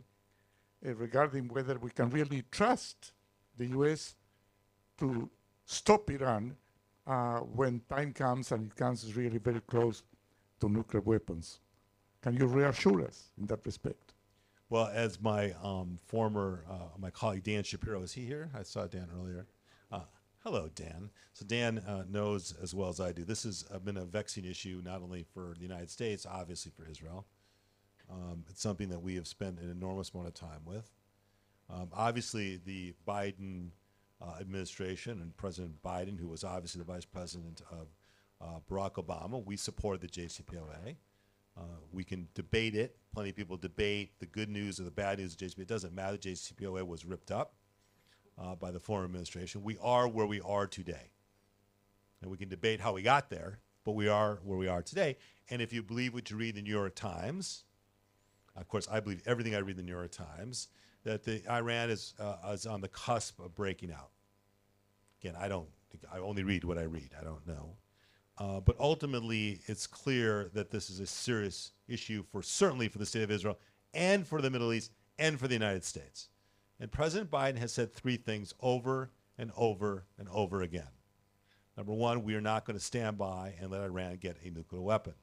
regarding whether we can really trust the U.S. to stop Iran when time comes and it comes really very close to nuclear weapons. Can you reassure us in that respect? Well, as my my colleague Dan Shapiro, is he here? I saw Dan earlier. Hello, Dan. So Dan knows as well as I do. This has been a vexing issue not only for the United States, obviously for Israel. It's something that we have spent an enormous amount of time with. Obviously, the Biden administration and President Biden, who was obviously the vice president of Barack Obama, we support the JCPOA. We can debate it. Plenty of people debate the good news or the bad news of JCPOA. It doesn't matter. The JCPOA was ripped up by the former administration. We are where we are today. And we can debate how we got there, but we are where we are today. And if you believe what you read in the New York Times, of course, I believe everything I read in the New York Times, that Iran is on the cusp of breaking out. Again, I only read what I read. I don't know. But ultimately, it's clear that this is a serious issue certainly for the state of Israel and for the Middle East and for the United States. And President Biden has said three things over and over and over again. Number one, we are not going to stand by and let Iran get a nuclear weapon.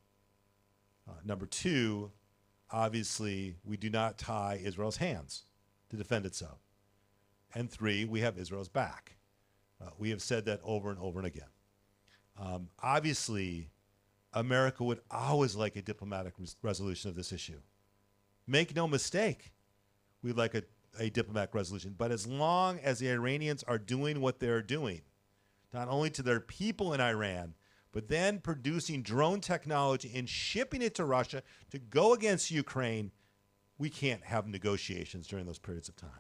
Number two, obviously, we do not tie Israel's hands to defend itself. And three, we have Israel's back. We have said that over and over and again. Obviously, America would always like a diplomatic resolution of this issue. Make no mistake, we'd like a diplomatic resolution. But as long as the Iranians are doing what they're doing, not only to their people in Iran, but then producing drone technology and shipping it to Russia to go against Ukraine, we can't have negotiations during those periods of time.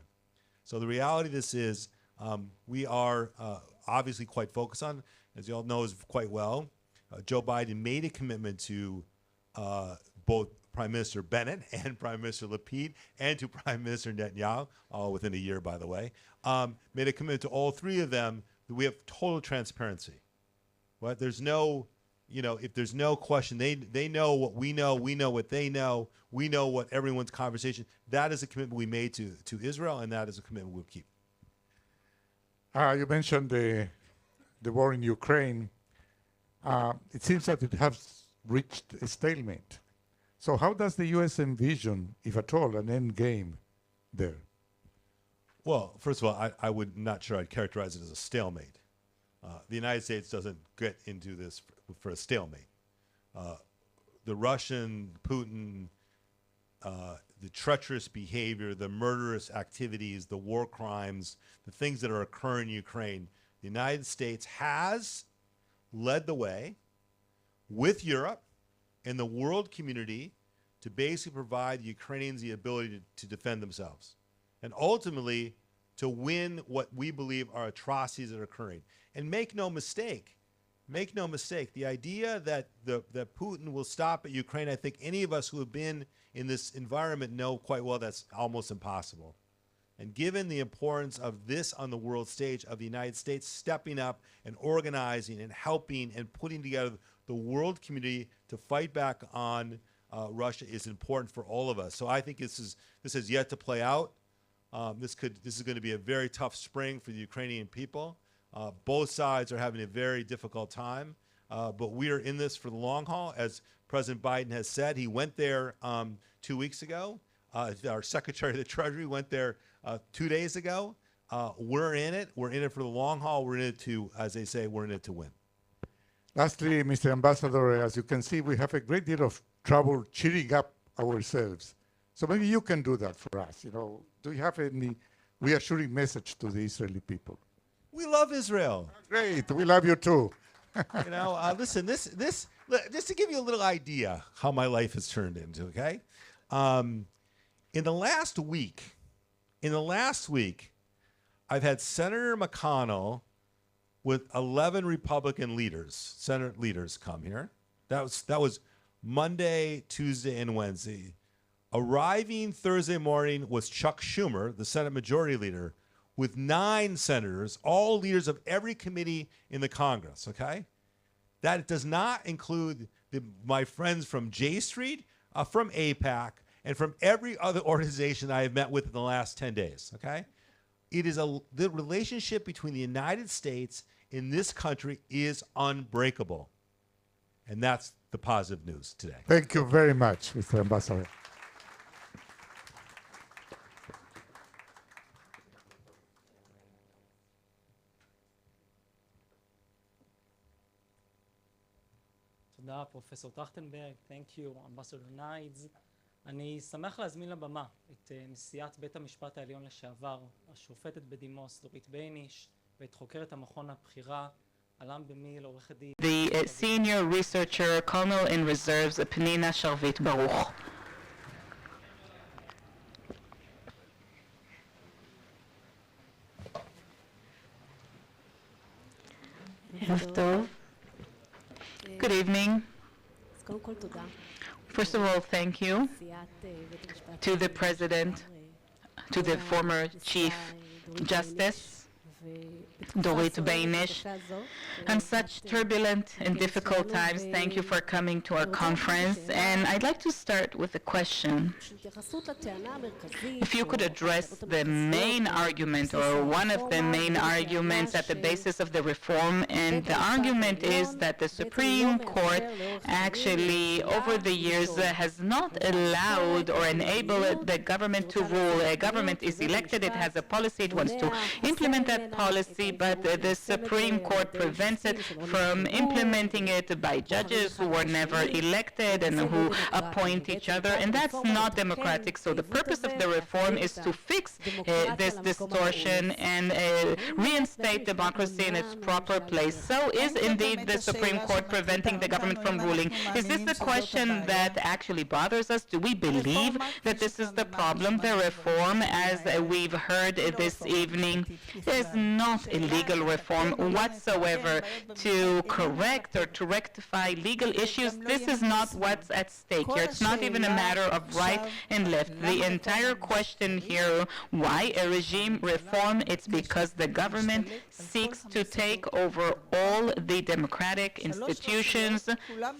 So the reality of this is we are obviously quite focused on, as you all know quite well, Joe Biden made a commitment to both Prime Minister Bennett and Prime Minister Lapid and to Prime Minister Netanyahu, all within a year, by the way, made a commitment to all three of them that we have total transparency. Well, there's no, if there's no question, they know what we know what they know, we know what everyone's conversation. That is a commitment we made to Israel, and that is a commitment we'll keep. You mentioned the war in Ukraine. It seems that it has reached a stalemate. So how does the U.S. envision, if at all, an end game there? Well, first of all, I would not sure I'd characterize it as a stalemate. The United States doesn't get into this for a stalemate. The Russian, Putin, the treacherous behavior, the murderous activities, the war crimes, the things that are occurring in Ukraine, the United States has led the way with Europe and the world community to basically provide the Ukrainians the ability to defend themselves and ultimately to win what we believe are atrocities that are occurring. And make no mistake, the idea that that Putin will stop at Ukraine, I think any of us who have been in this environment know quite well that's almost impossible. And given the importance of this on the world stage, of the United States stepping up and organizing and helping and putting together the world community to fight back on Russia is important for all of us. So I think this has yet to play out. This is going to be a very tough spring for the Ukrainian people. Both sides are having a very difficult time, but we are in this for the long haul. As President Biden has said, he went there 2 weeks ago. Our Secretary of the Treasury went there 2 days ago. We're in it. We're in it for the long haul. We're in it to, as they say, we're in it to win. Lastly, Mr. Ambassador, as you can see, we have a great deal of trouble cheering up ourselves. So maybe you can do that for us. Do you have any reassuring message to the Israeli people? We love Israel. Great. We love you too. Listen, this just to give you a little idea how my life has turned into, okay? In the last week, I've had Senator McConnell with 11 Republican leaders, Senate leaders, come here. That was Monday, Tuesday, and Wednesday. Arriving Thursday morning was Chuck Schumer, the Senate Majority Leader, with 9 senators, all leaders of every committee in the Congress, okay? That does not include my friends from J Street, from AIPAC, and from every other organization I have met with in the last 10 days, okay? It is the relationship between the United States and this country is unbreakable. And that's the positive news today. Thank you very much, Mr. Ambassador. תודה, פרופסור טרכטנברג. Thank you, Ambassador Nides. אני שמח להזמין לבמה את נשיאת בית המשפט העליון לשעבר, השופטת בדימוס דורית בייניש, ואת חוקרת המכון הבכירה, אלם במיל, עורכת דין. The senior researcher, Colonel in Reserves, Pnina Sharvit Baruch. ערב טוב. Good evening. אז קודם כל תודה. First of all, thank you to the President, to the former Chief Justice, Dorit Beinisch. On such turbulent and difficult times, thank you for coming to our conference. And I'd like to start with a question. If you could address the main argument or one of the main arguments at the basis of the reform, and the argument is that the Supreme Court actually over the years has not allowed or enabled the government to rule. A government is elected, it has a policy, it wants to implement that policy, but the Supreme Court prevents it from implementing it by judges who were never elected and who appoint each other, and that's not democratic. So the purpose of the reform is to fix this distortion and reinstate democracy in its proper place. So is indeed the Supreme Court preventing the government from ruling? Is this the question that actually bothers us? Do we believe that this is the problem? The reform, as we've heard this evening, is not a legal reform whatsoever to correct or to rectify legal issues. This is not what's at stake here. It's not even a matter of right and left. The entire question here, why a regime reform? It's because the government seeks to take over all the democratic institutions,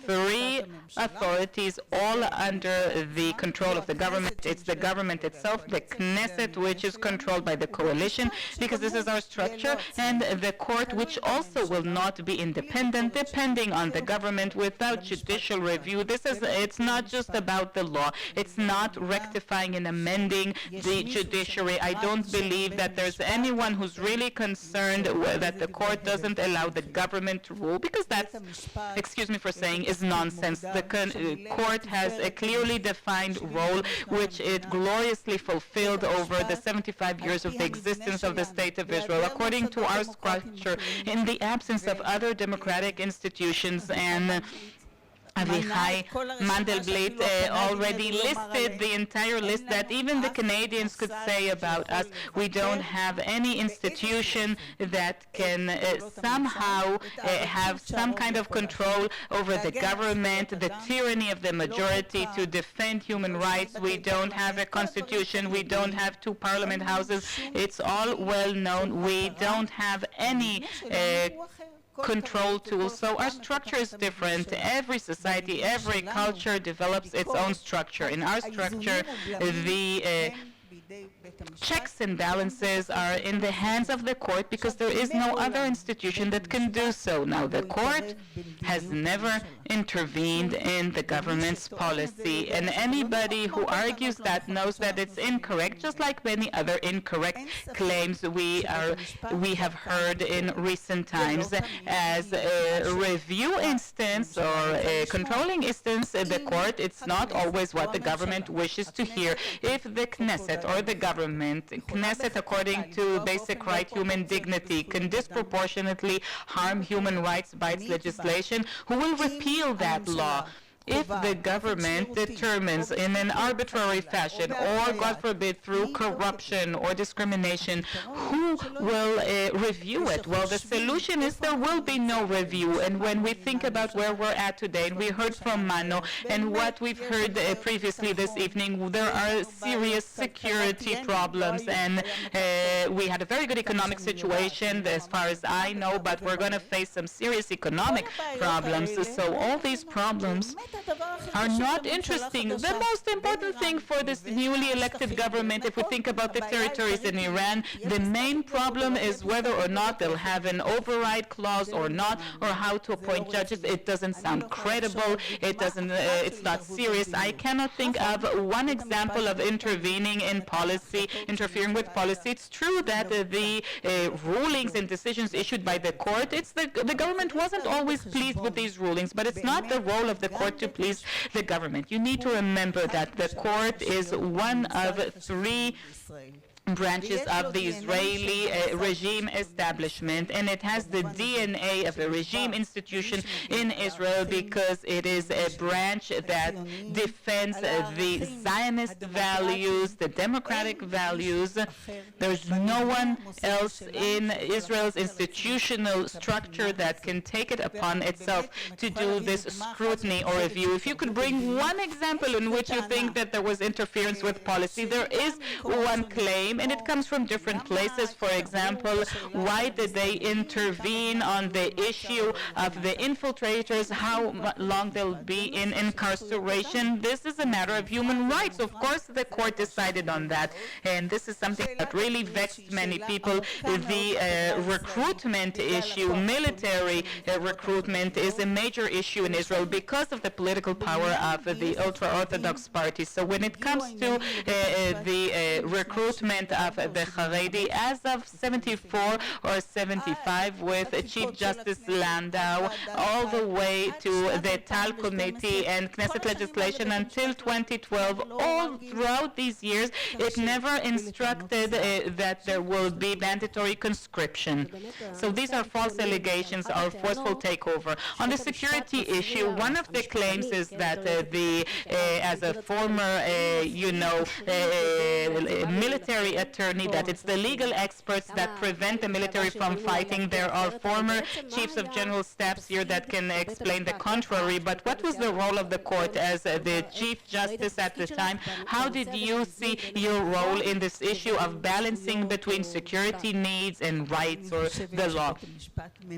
three authorities, all under the control of the government. It's the government itself, the Knesset, which is controlled by the coalition, because this is our structure, and the court, which also will not be independent, depending on the government without judicial review. It's not just about the law. It's not rectifying and amending the judiciary. I don't believe that there's anyone who's really concerned that the court doesn't allow the government to rule, because that's, excuse me for saying, is nonsense. The court has a clearly defined role, which it gloriously fulfilled over the 75 years of the existence of the State of Israel. According to our structure, in the absence of other democratic institutions, and Avihai Mandelblit already listed the entire list that even the Canadians could say about us. We don't have any institution that can somehow have some kind of control over the government, the tyranny of the majority to defend human rights. We don't have a constitution. We don't have two parliament houses. It's all well known. We don't have any control tools. So our structure is different. Every society, every culture develops its own structure. In our structure, the checks and balances are in the hands of the court because there is no other institution that can do so. Now, the court has never intervened in the government's policy, and anybody who argues that knows that it's incorrect, just like many other incorrect claims we have heard in recent times. As a review instance or a controlling instance, the court, it's not always what the government wishes to hear. If the Knesset or the government, Knesset according to basic right, human dignity, can disproportionately harm human rights by its legislation, who will repeal that law? If the government determines in an arbitrary fashion, or God forbid through corruption or discrimination, who will review it? Well, the solution is there will be no review. And when we think about where we're at today, and we heard from Mano, and what we've heard previously this evening, there are serious security problems, and we had a very good economic situation as far as I know, but we're going to face some serious economic problems. So all these problems are not interesting. The most important thing for this newly elected government, if we think about the territories in Iran, the main problem is whether or not they'll have an override clause or not, or how to appoint judges. It doesn't sound credible. It's not serious. I cannot think of one example of intervening in policy, interfering with policy. It's true that the rulings and decisions issued by the court, the government wasn't always pleased with these rulings, but it's not the role of the court to please the government. You need to remember that the court is one of three branches of the Israeli regime establishment, and it has the DNA of a regime institution in Israel because it is a branch that defends the Zionist values, the democratic values. There's no one else in Israel's institutional structure that can take it upon itself to do this scrutiny or review. If you could bring one example in which you think that there was interference with policy, there is one claim, and it comes from different places. For example, why did they intervene on the issue of the infiltrators, how long they'll be in incarceration? This is a matter of human rights. Of course, the court decided on that, and this is something that really vexed many people. The recruitment issue, military recruitment, is a major issue in Israel because of the political power of the ultra-Orthodox party. So when it comes to the recruitment treatment of the Haredi as of 74 or 75 with Chief Justice Landau all the way to the Tal Committee and Knesset legislation until 2012. All throughout these years, it never instructed that there will be mandatory conscription. So these are false allegations or forceful takeover. On the security issue, one of the claims is that as a former, military attorney, that it's the legal experts that prevent the military from fighting. There are former chiefs of general staffs here that can explain the contrary, but what was the role of the court as the Chief Justice at the time? How did you see your role in this issue of balancing between security needs and rights or the law?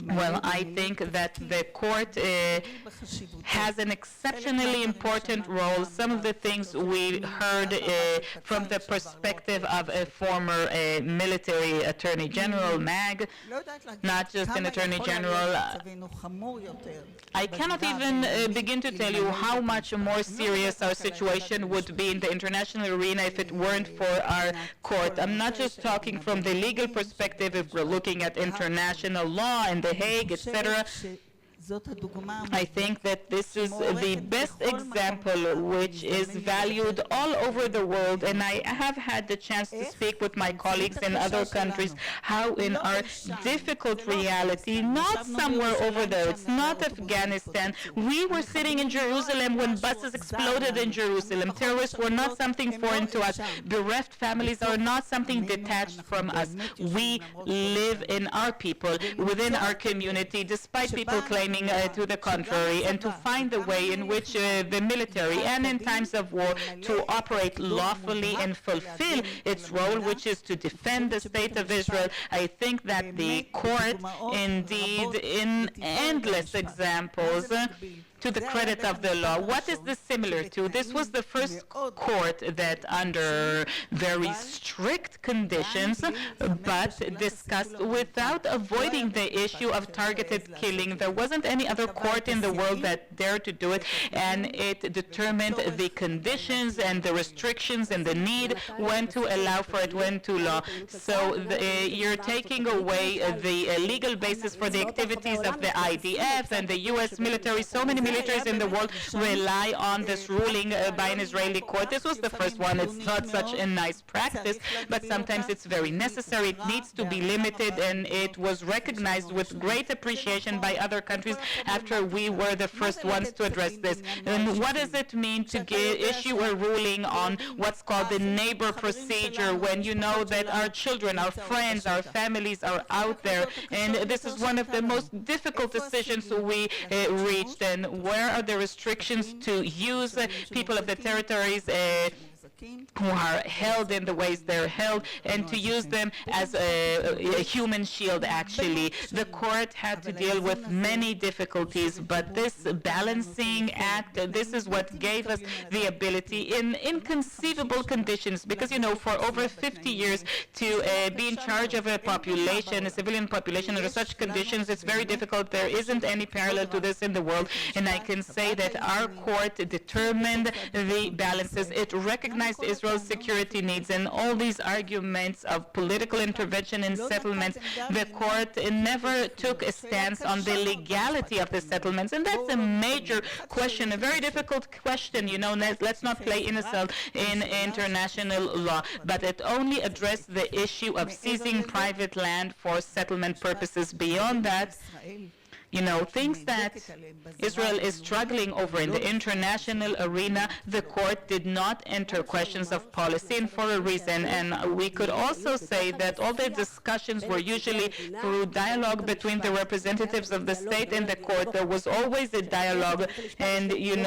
Well, I think that the court has an exceptionally important role. Some of the things we heard from the perspective of a former military attorney general, MAG, not just an attorney general. I cannot even begin to tell you how much more serious our situation would be in the international arena if it weren't for our court. I'm not just talking from the legal perspective if we're looking at international law and The Hague, etc. I think that this is the best example which is valued all over the world, and I have had the chance to speak with my colleagues in other countries how in our difficult reality, not somewhere over there, it's not Afghanistan, we were sitting in Jerusalem when buses exploded in Jerusalem. Terrorists were not something foreign to us. Bereft families are not something detached from us. We live in our people, within our community, despite people claiming to the contrary, and to find a way in which the military, and in times of war, to operate lawfully and fulfill its role, which is to defend the state of Israel. I think that the court, indeed, in endless examples, to the credit of the law. What is this similar to? This was the first court that, under very strict conditions, but discussed without avoiding the issue of targeted killing. There wasn't any other court in the world that dared to do it, and it determined the conditions and the restrictions and the need when to allow for it, when to law. So you're taking away the legal basis for the activities of the IDF and the U.S. military. So many militaries in the world rely on this ruling by an Israeli court. This was the first one. It's not such a nice practice, but sometimes it's very necessary. It needs to be limited, and it was recognized with great appreciation by other countries after we were the first ones to address this. And what does it mean to issue a ruling on what's called the neighbor procedure, when you know that our children, our friends, our families are out there, and this is one of the most difficult decisions we reached, and where are the restrictions to use people of the territories who are held in the ways they're held, and to use them as a human shield, actually. The court had to deal with many difficulties, but this balancing act, this is what gave us the ability in inconceivable conditions, because, for over 50 years to be in charge of a population, a civilian population, under such conditions, it's very difficult. There isn't any parallel to this in the world, and I can say that our court determined the balances. It recognized Israel's security needs, and all these arguments of political intervention in settlements, the court never took a stance on the legality of the settlements, and that's a major question, a very difficult question. Let's not play innocent in international law, but it only addressed the issue of seizing private land for settlement purposes. Beyond that, things that Israel is struggling over in the international arena, the court did not enter questions of policy, and for a reason. And we could also say that all the discussions were usually through dialogue between the representatives of the state and the court. There was always a dialogue, and, in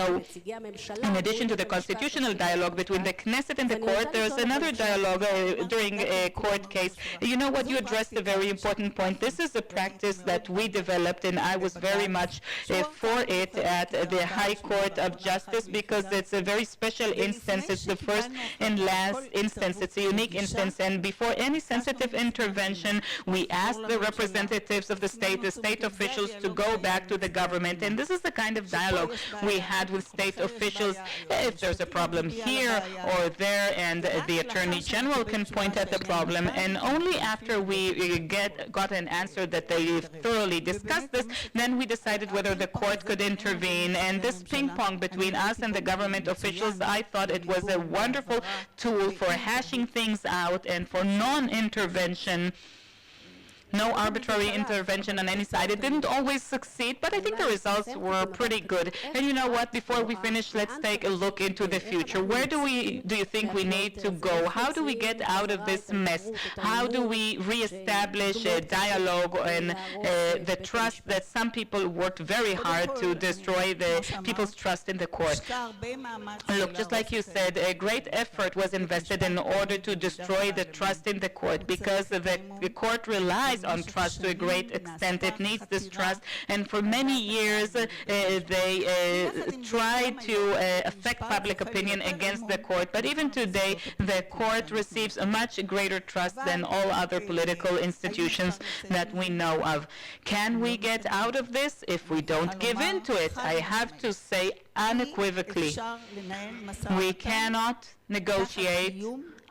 addition to the constitutional dialogue between the Knesset and the court, there's another dialogue during a court case. You addressed a very important point. This is a practice that we developed, and I I was very much for it at the High Court of Justice because it's a very special instance. It's the first and last instance. It's a unique instance, and before any sensitive intervention, we asked the representatives of the state officials to go back to the government, and this is the kind of dialogue we had with state officials. If there's a problem here or there, and the Attorney General can point at the problem, and only after we got an answer that they thoroughly discussed this, then we decided whether the court could intervene. And this ping-pong between us and the government officials, I thought it was a wonderful tool for hashing things out and for non-intervention. No arbitrary intervention on any side. It didn't always succeed, but I think the results were pretty good. And you know what? Before we finish, let's take a look into the future. Where do you think we need to go? How do we get out of this mess? How do we reestablish a dialogue and the trust that some people worked very hard to destroy the people's trust in the court? Look, just like you said, a great effort was invested in order to destroy the trust in the court, because the court relies on trust to a great extent. It needs this trust, and for many years they tried to affect public opinion against the court, but even today the court receives a much greater trust than all other political institutions that we know of. Can we get out of this if we don't give in to it? I have to say unequivocally, we cannot negotiate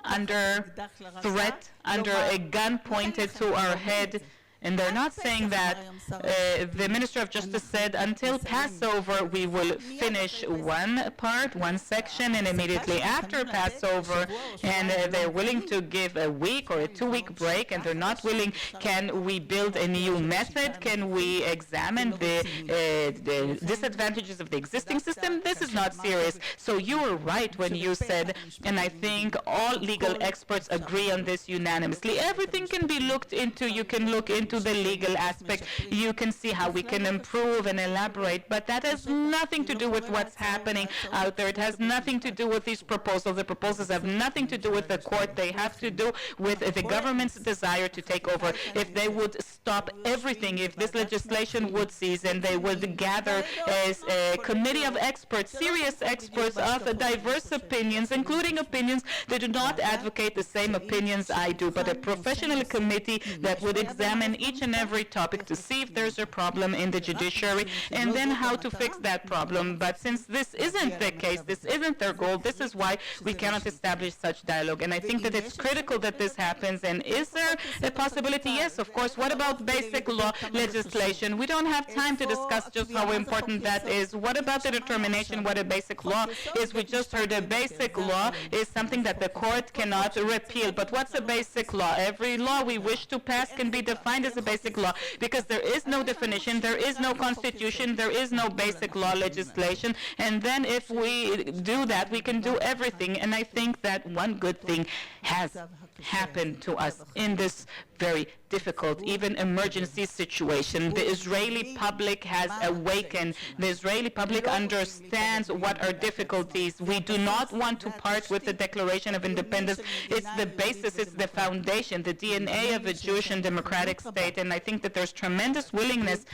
under threat, under a gun pointed to our head. And they're not saying that. The Minister of Justice said until Passover we will finish one part, one section, and immediately after Passover, and they're willing to give a week or a 2-week break, and they're not willing. Can we build a new method? Can we examine the disadvantages of the existing system? This is not serious. So you were right when you said, and I think all legal experts agree on this unanimously, everything can be looked into. You can look into the legal aspect. You can see how we can improve and elaborate, but that has nothing to do with what's happening out there. It has nothing to do with these proposals. The proposals have nothing to do with the court. They have to do with the government's desire to take over. If they would stop everything, if this legislation would cease, and they would gather as a committee of experts, serious experts of diverse opinions, including opinions that do not advocate the same opinions I do, but a professional committee that would examine each and every topic to see if there's a problem in the judiciary and then how to fix that problem. But since this isn't the case, this isn't their goal, this is why we cannot establish such dialogue. And I think that it's critical that this happens. And is there a possibility? Yes, of course. What about basic law legislation? We don't have time to discuss just how important that is. What about the determination what a basic law is? We just heard a basic law is something that the court cannot repeal. But what's a basic law? Every law we wish to pass can be defined as a basic law, because there is no definition, there is no constitution, there is no basic law legislation. And then if we do that, we can do everything. And I think that one good thing has happened to us in this very difficult, even emergency situation. The Israeli public has awakened. The Israeli public understands what are difficulties. We do not want to part with the Declaration of Independence. It's the basis, it's the foundation, the DNA of a Jewish and democratic state. And I think that there's tremendous willingness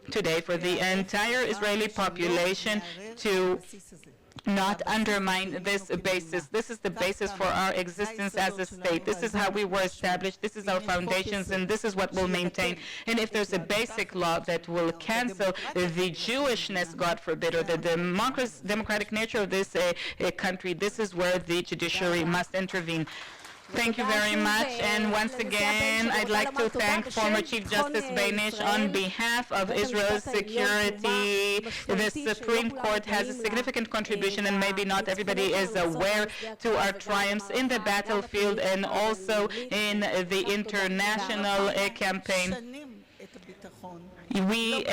today for the entire Israeli population to not undermine this basis. This is the basis for our existence as a state. This is how we were established. This is our foundations, and this is what we'll maintain. And if there's a basic law that will cancel the Jewishness, God forbid, or the democratic nature of this country, this is where the judiciary must intervene. Thank you very much. And once again, I'd like to thank former Chief Justice Beinisch on behalf of Israel's security. The Supreme Court has a significant contribution, and maybe not everybody is aware, to our triumphs in the battlefield and also in the international campaign. We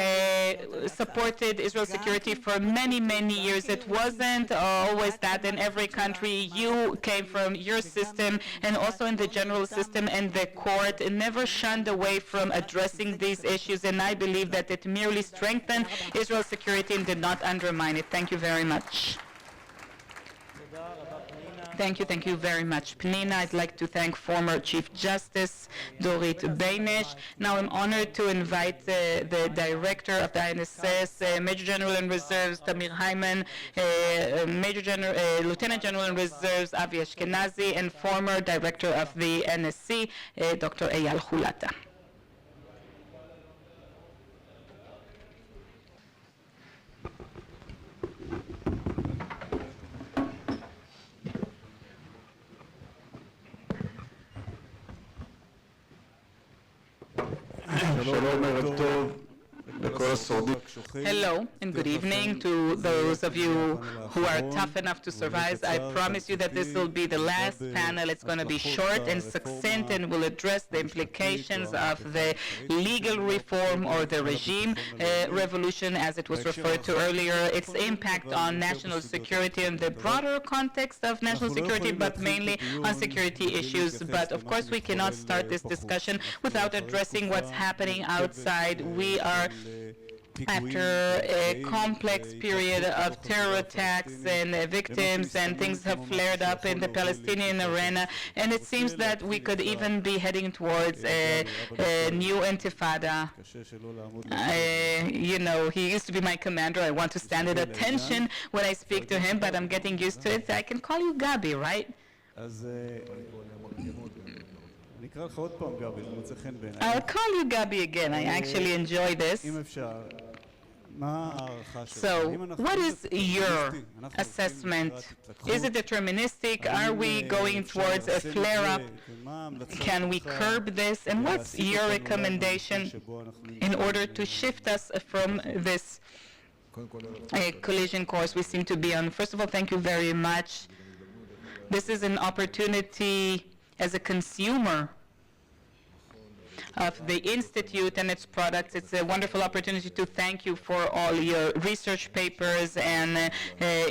supported Israel's security for many, many years. It wasn't always that in every country. You came from your system and also in the general system, and the court never shunned away from addressing these issues, and I believe that it merely strengthened Israel's security and did not undermine it. Thank you very much. Thank you very much, Pnina. I'd like to thank former Chief Justice Dorit Beinisch. Now I'm honored to invite the Director of the INSS, Major General in Reserves Tamir Hyman, Lieutenant General in Reserves Avi Ashkenazi, and former Director of the NSC, Dr. Eyal Hulata. Hello and good evening to those of you who are tough enough to survive. I promise you that this will be the last panel. It's going to be short and succinct and will address the implications of the legal reform or the regime revolution, as it was referred to earlier, its impact on national security in the broader context of national security, but mainly on security issues. But of course, we cannot start this discussion without addressing what's happening outside. We are after a complex period of terror attacks and victims, and things have flared up in the Palestinian arena, and it seems that we could even be heading towards a new intifada. You know, he used to be my commander. I want to stand at attention when I speak to him, but I'm getting used to it. I can call you Gabi, right? I'll call you Gabi again. I actually enjoy this. So, what is your assessment? Is it deterministic? Are we going towards a flare-up? Can we curb this? And what's your recommendation in order to shift us from this collision course we seem to be on? First of all, thank you very much. This is an opportunity as a consumer of the Institute and its products. It's a wonderful opportunity to thank you for all your research papers and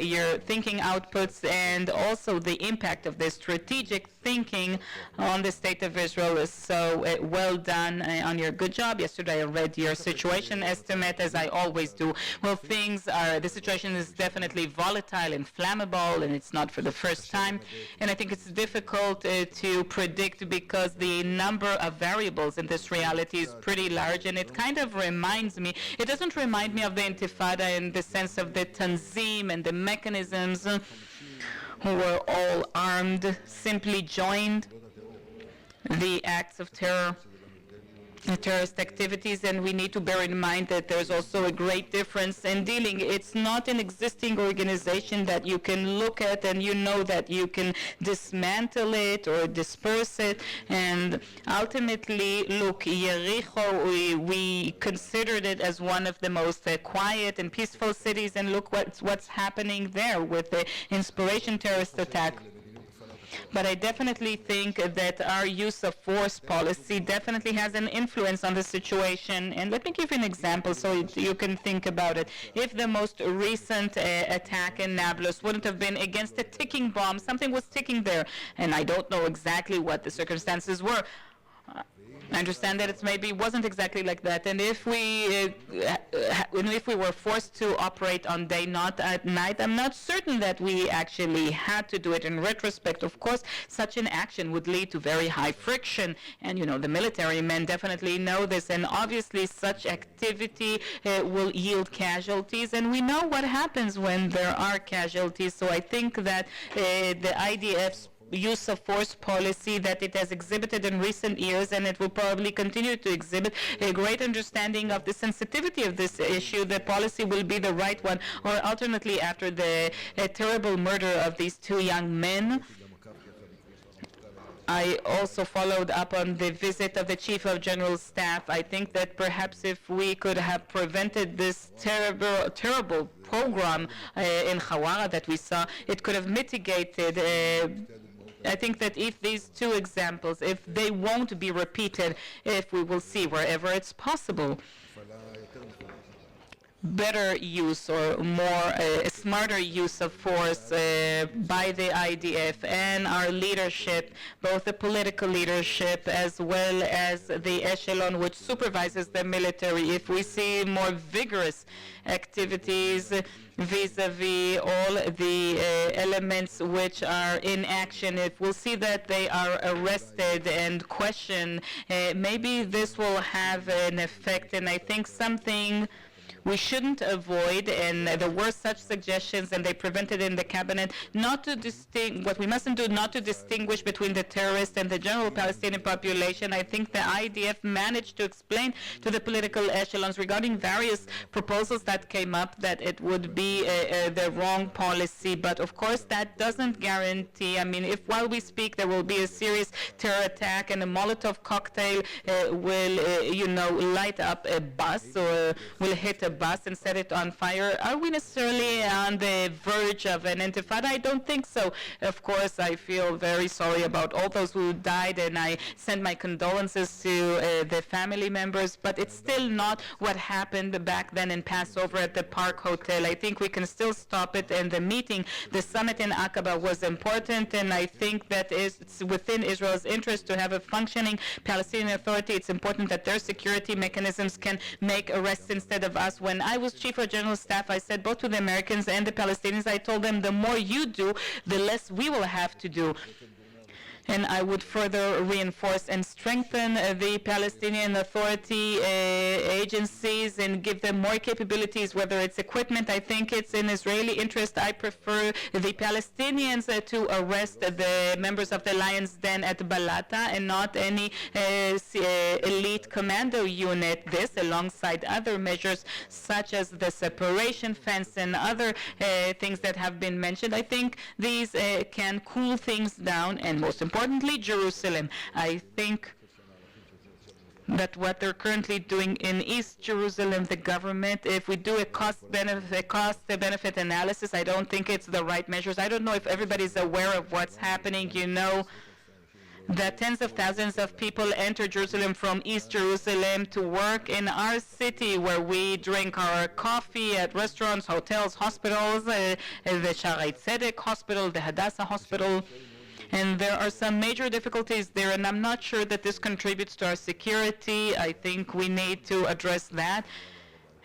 your thinking outputs, and also the impact of the strategic thinking on the state of Israel is so well done on your good job. Yesterday I read your situation estimate, as I always do. Well, the situation is definitely volatile and flammable, and it's not for the first time. And I think it's difficult to predict because the number of variables in this reality is pretty large, and it kind of reminds me, it doesn't remind me of the Intifada in the sense of the Tanzim and the mechanisms who were all armed, simply joined the acts of terror, terrorist activities, and we need to bear in mind that there's also a great difference in dealing. It's not an existing organization that you can look at and you know that you can dismantle it or disperse it. And ultimately, look, Yericho, we considered it as one of the most quiet and peaceful cities, and look what's happening there with the Inspiration terrorist attack. But I definitely think that our use of force policy definitely has an influence on the situation. And let me give you an example so you can think about it. If the most recent attack in Nablus wouldn't have been against a ticking bomb, something was ticking there, and I don't know exactly what the circumstances were. I understand that it maybe wasn't exactly like that, and if we were forced to operate on day, not at night, I'm not certain that we actually had to do it. In retrospect, of course, such an action would lead to very high friction, and the military men definitely know this, and obviously such activity will yield casualties, and we know what happens when there are casualties. So I think that the IDF's use of force policy that it has exhibited in recent years, and it will probably continue to exhibit a great understanding of the sensitivity of this issue, the policy will be the right one. Or alternately, after the terrible murder of these two young men, I also followed up on the visit of the Chief of General Staff. I think that perhaps if we could have prevented this terrible pogrom in Hawara that we saw, it could have mitigated. I think that if these two examples, if they won't be repeated, if we will see wherever it's possible better use or more smarter use of force by the IDF and our leadership, both the political leadership as well as the echelon which supervises the military. If we see more vigorous activities vis-a-vis all the elements which are in action, if we'll see that they are arrested and questioned, maybe this will have an effect. And I think something we shouldn't avoid, and there were such suggestions, and they prevented in the cabinet, not to what we mustn't do, not to distinguish between the terrorists and the general Palestinian population. I think the IDF managed to explain to the political echelons regarding various proposals that came up that it would be the wrong policy. But of course, that doesn't guarantee. I mean, if while we speak there will be a serious terror attack and a Molotov cocktail will, light up a bus or will hit a bus and set it on fire, are we necessarily on the verge of an intifada? I don't think so. Of course, I feel very sorry about all those who died, and I send my condolences to the family members, but it's still not what happened back then in Passover at the Park Hotel. I think we can still stop it, and the summit in Aqaba was important, and I think that it's within Israel's interest to have a functioning Palestinian Authority. It's important that their security mechanisms can make arrests instead of us. When I was Chief of General Staff, I said both to the Americans and the Palestinians, I told them the more you do, the less we will have to do. And I would further reinforce and strengthen the Palestinian Authority agencies and give them more capabilities, whether it's equipment. I think it's in Israeli interest. I prefer the Palestinians to arrest the members of the Lion's Den at Balata and not any elite commando unit. This, alongside other measures such as the separation fence and other things that have been mentioned, I think these can cool things down, and most importantly, Jerusalem. I think that what they're currently doing in East Jerusalem, the government, if we do a cost-benefit analysis, I don't think it's the right measures. I don't know if everybody's aware of what's happening. You know that tens of thousands of people enter Jerusalem from East Jerusalem to work in our city, where we drink our coffee at restaurants, hotels, hospitals, the Shaarei Tzedek Hospital, the Hadassah Hospital. And there are some major difficulties there, and I'm not sure that this contributes to our security. I think we need to address that.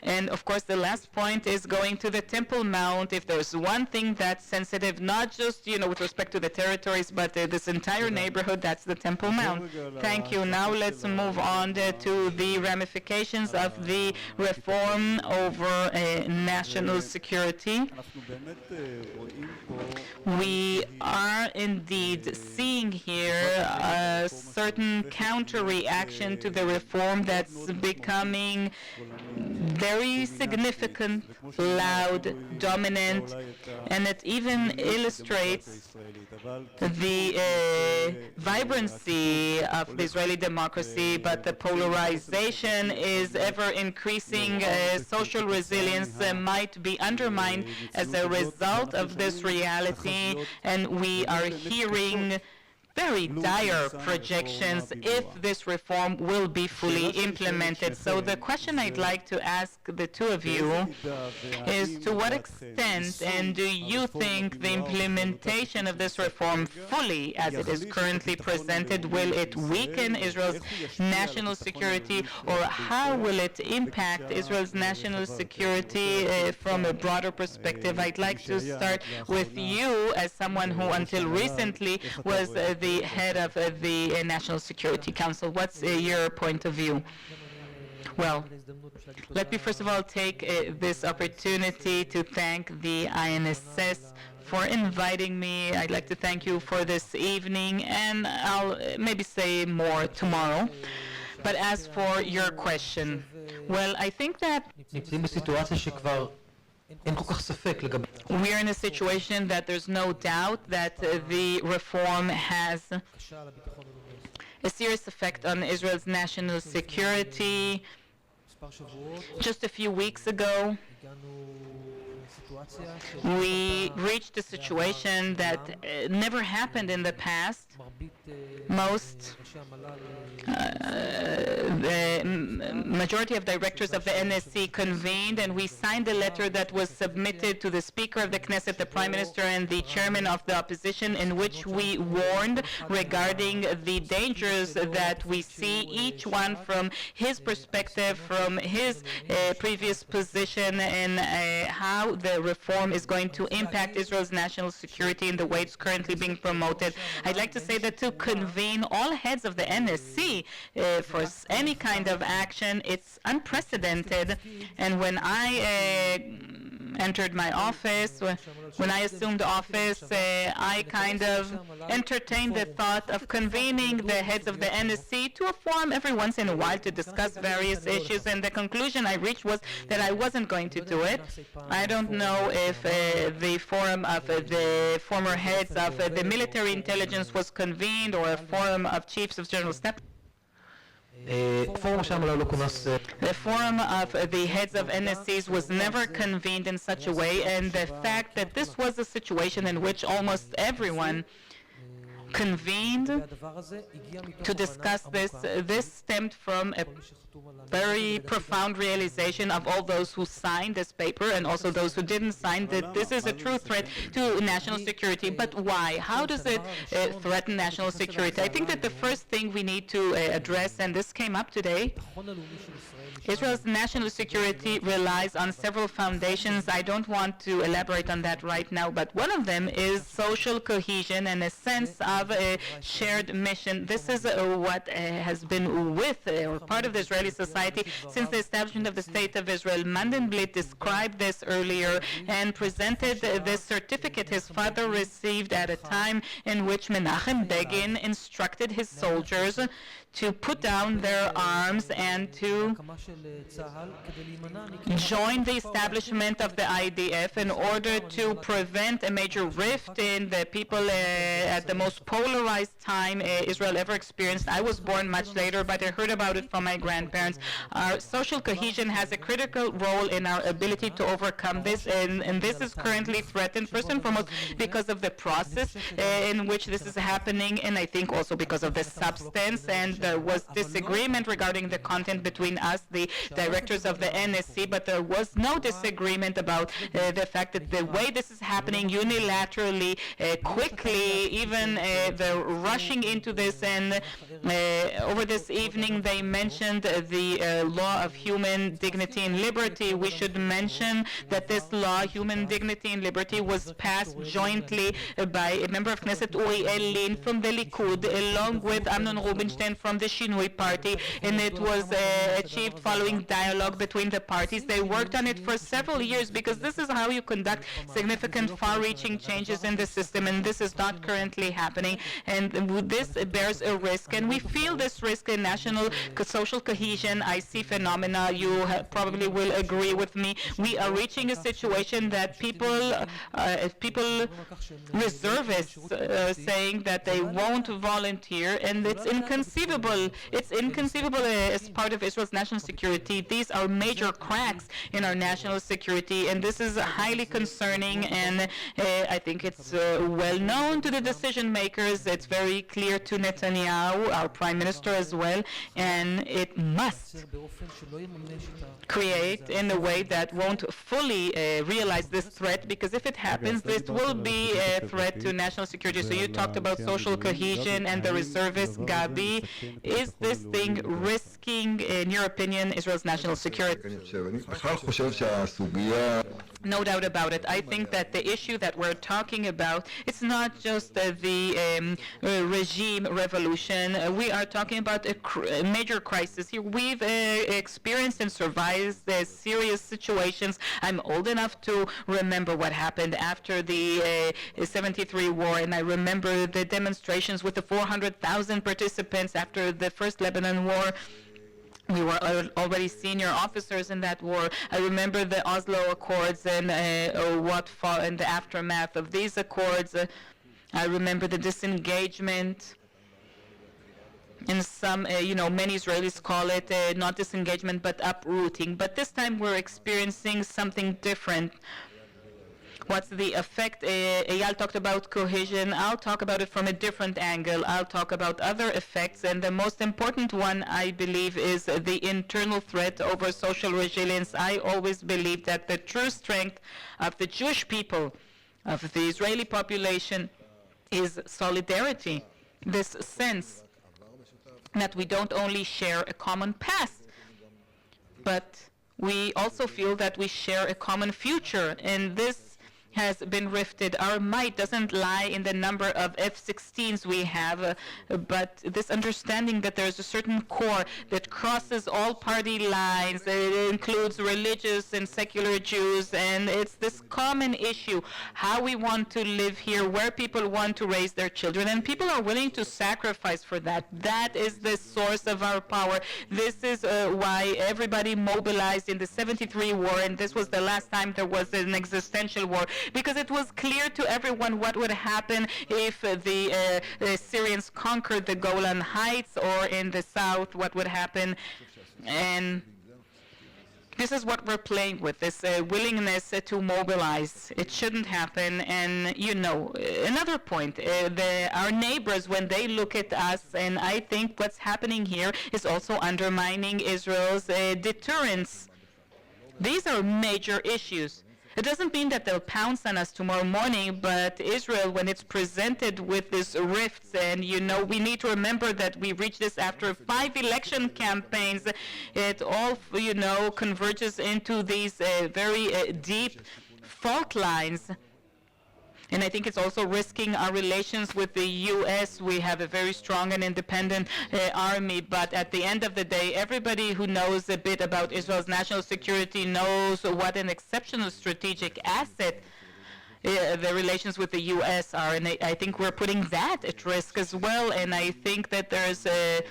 And of course, the last point is going to the Temple Mount. If there's one thing that's sensitive, not just with respect to the territories, but this entire neighborhood, that's the Temple Mount. Thank you. Now let's move on to the ramifications of the reform over national security. We are indeed seeing here a certain counter-reaction to the reform that's becoming very significant, loud, dominant, and it even illustrates the vibrancy of the Israeli democracy, but the polarization is ever increasing. Social resilience might be undermined as a result of this reality, and we are hearing very dire projections if this reform will be fully implemented. So the question I'd like to ask the two of you is, to what extent and do you think the implementation of this reform fully as it is currently presented, will it weaken Israel's national security, or how will it impact Israel's national security from a broader perspective? I'd like to start with you as someone who until recently was the head of the National Security Council. What's your point of view? Well, let me first of all take this opportunity to thank the INSS for inviting me. I'd like to thank you for this evening, and I'll maybe say more tomorrow. But as for your question, well, I think that we are in a situation that there's no doubt that the reform has a serious effect on Israel's national security. Just a few weeks ago, we reached a situation that never happened in the past. Most majority of directors of the NSC convened, and we signed a letter that was submitted to the Speaker of the Knesset, the Prime Minister, and the Chairman of the Opposition, in which we warned regarding the dangers that we see, each one from his perspective, from his previous position, and how the reform is going to impact Israel's national security in the way it's currently being promoted. I'd like to say that to convene all heads of the NSC for any kind of action, it's unprecedented. And when I entered my office, when I assumed office, I kind of entertained the thought of convening the heads of the NSC to a forum every once in a while to discuss various issues, and the conclusion I reached was that I wasn't going to do it. I don't know if the forum of the former heads of the military intelligence was convened, or a forum of chiefs of general staff. The forum of the heads of NSCs was never convened in such a way, and the fact that this was a situation in which almost everyone convened to discuss this stemmed from a very profound realization of all those who signed this paper and also those who didn't sign, that this is a true threat to national security. But why? How does it threaten national security? I think that the first thing we need to address, and this came up today, Israel's national security relies on several foundations. I don't want to elaborate on that right now, but one of them is social cohesion and a sense of a shared mission. This is what has been with or part of the Israeli society since the establishment of the State of Israel. Mandelblit described this earlier and presented this certificate his father received at a time in which Menachem Begin instructed his soldiers to put down their arms and to join the establishment of the IDF in order to prevent a major rift in the people at the most polarized time Israel ever experienced. I was born much later, but I heard about it from my grandparents. Our social cohesion has a critical role in our ability to overcome this, and this is currently threatened, first and foremost, because of the process in which this is happening, and I think also because of the substance. And there was disagreement regarding the content between us, the directors of the NSC, but there was no disagreement about the fact that the way this is happening unilaterally, quickly, even the rushing into this, and over this evening they mentioned the law of human dignity and liberty. We should mention that this law, human dignity and liberty, was passed jointly by a member of Knesset, Uriel Lin from the Likud, along with Amnon Rubinstein from the Shinui Party, and it was achieved following dialogue between the parties. They worked on it for several years because this is how you conduct significant far-reaching changes in the system, and this is not currently happening, and this bears a risk, and we feel this risk in national social cohesion. I see phenomena, you probably will agree with me. We are reaching a situation that people reservists saying that they won't volunteer, and it's inconceivable. It's inconceivable as part of Israel's national security. These are major cracks in our national security, and this is highly concerning, and I think it's well known to the decision makers. It's very clear to Netanyahu, our prime minister as well, and it must create in a way that won't fully realize this threat, because if it happens, this will be a threat to national security. So you talked about social cohesion and the reservists. Gabi, is this thing risking, in your opinion, Israel's national security? No doubt about it. I think that the issue that we're talking about, it's not just the regime revolution. We are talking about a major crisis here. We've experienced and survived serious situations. I'm old enough to remember what happened after the 73 war, and I remember the demonstrations with the 400,000 participants after the first Lebanon war. We were already senior officers in that war. I remember the Oslo Accords and what followed in the aftermath of these accords. I remember the disengagement. And some, many Israelis call it not disengagement but uprooting. But this time we're experiencing something different. What's the effect? Eyal talked about cohesion. I'll talk about it from a different angle. I'll talk about other effects, and the most important one, I believe, is the internal threat over social resilience. I always believe that the true strength of the Jewish people, of the Israeli population, is solidarity, this sense that we don't only share a common past, but we also feel that we share a common future, and this has been rifted. Our might doesn't lie in the number of F-16s we have, but this understanding that there's a certain core that crosses all party lines. It includes religious and secular Jews, and it's this common issue, how we want to live here, where people want to raise their children, and people are willing to sacrifice for that. That is the source of our power. This is why everybody mobilized in the 73 war, and this was the last time there was an existential war, because it was clear to everyone what would happen if the Syrians conquered the Golan Heights, or in the south what would happen. And this is what we're playing with, this willingness to mobilize. It shouldn't happen. And you know, another point, our neighbors, when they look at us, and I think what's happening here is also undermining Israel's deterrence. These are major issues. It doesn't mean that they'll pounce on us tomorrow morning, but Israel, when it's presented with these rifts, and you know, we need to remember that we reached this after 5 election campaigns, it all, you know, converges into these very deep fault lines. And I think it's also risking our relations with the U.S. We have a very strong and independent army, but at the end of the day, everybody who knows a bit about Israel's national security knows what an exceptional strategic asset the relations with the U.S. are. And I think we're putting that at risk as well. And I think that there's a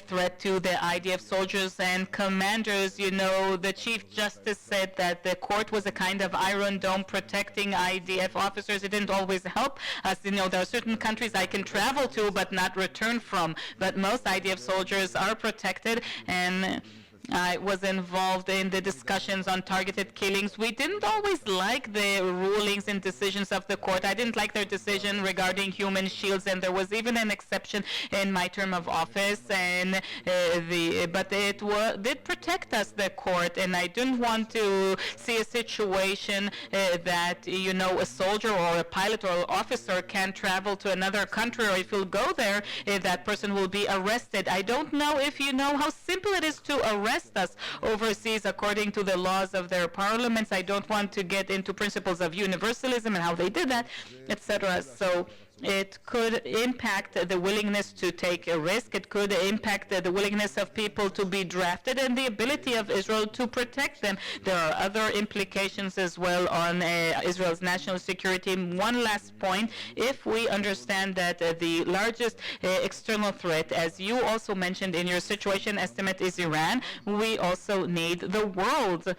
threat to the IDF soldiers and commanders. You know, the Chief Justice said that the court was a kind of iron dome protecting IDF officers. It didn't always help us. You know, there are certain countries I can travel to but not return from, but most IDF soldiers are protected, and I was involved in the discussions on targeted killings. We didn't always like the rulings and decisions of the court. I didn't like their decision regarding human shields, and there was even an exception in my term of office. And but it did protect us, the court, and I didn't want to see a situation that, you know, a soldier or a pilot or an officer can travel to another country, or if he'll go there, that person will be arrested. I don't know if you know how simple it is to arrest us overseas according to the laws of their parliaments. I don't want to get into principles of universalism and how they did that, etc. So it could impact the willingness to take a risk. It could impact the willingness of people to be drafted and the ability of Israel to protect them. There are other implications as well on Israel's national security. One last point, if we understand that the largest external threat, as you also mentioned in your situation estimate, is Iran, we also need the world.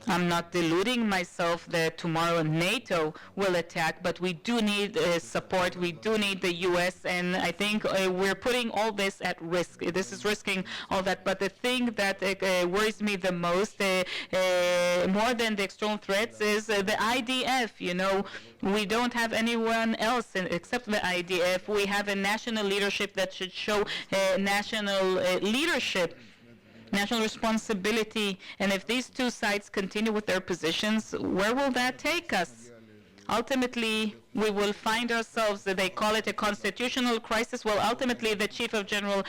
I'm not deluding myself that tomorrow NATO will attack, but we do need support. We do need the U.S., and I think we're putting all this at risk. This is risking all that. But the thing that worries me the most, more than the external threats, is the IDF. You know, we don't have anyone else except the IDF. We have a national leadership that should show national leadership, national responsibility, and if these two sides continue with their positions, where will that take us? Ultimately, we will find ourselves, they call it a constitutional crisis. Well, ultimately, the Chief of General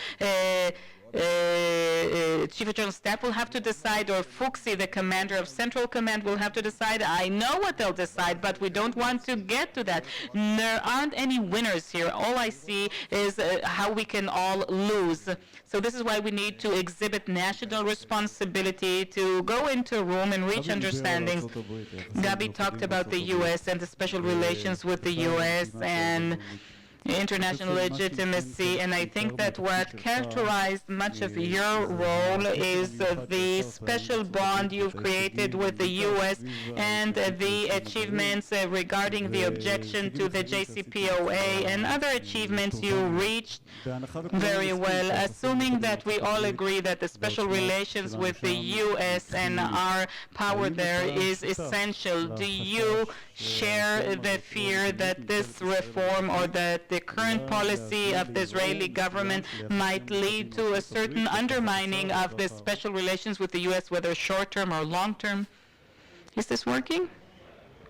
Staff will have to decide, or Fuchsi, the commander of Central Command, will have to decide. I know what they'll decide, but we don't want to get to that. There aren't any winners here. All I see is how we can all lose. So this is why we need to exhibit national responsibility, to go into a room and reach understandings. Gabi talked about the U.S. and the special relations with the U.S., and international legitimacy, and I think that what characterized much of your role is the special bond you've created with the U.S. and the achievements regarding the objection to the JCPOA and other achievements you reached very well. Assuming that we all agree that the special relations with the U.S. and our power there is essential, do you share the fear that this reform or that the current policy of the Israeli government might lead to a certain undermining of the special relations with the U.S., whether short-term or long-term? Is this working?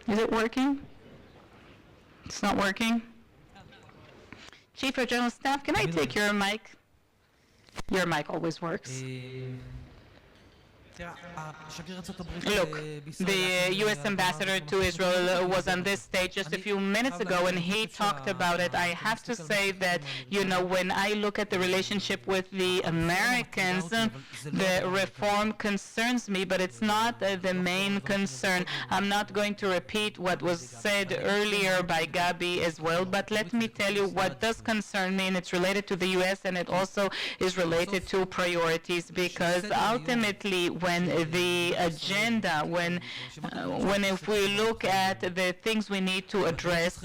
Is it working? It's not working? Chief of General Staff, can I take your mic? Your mic always works. Look, the U.S. ambassador to Israel was on this stage just a few minutes ago, and he talked about it. I have to say that, you know, when I look at the relationship with the Americans, the reform concerns me, but it's not the main concern. I'm not going to repeat what was said earlier by Gabi as well, but let me tell you what does concern me, and it's related to the U.S. and it also is related to priorities, because ultimately when the agenda, when if we look at the things we need to address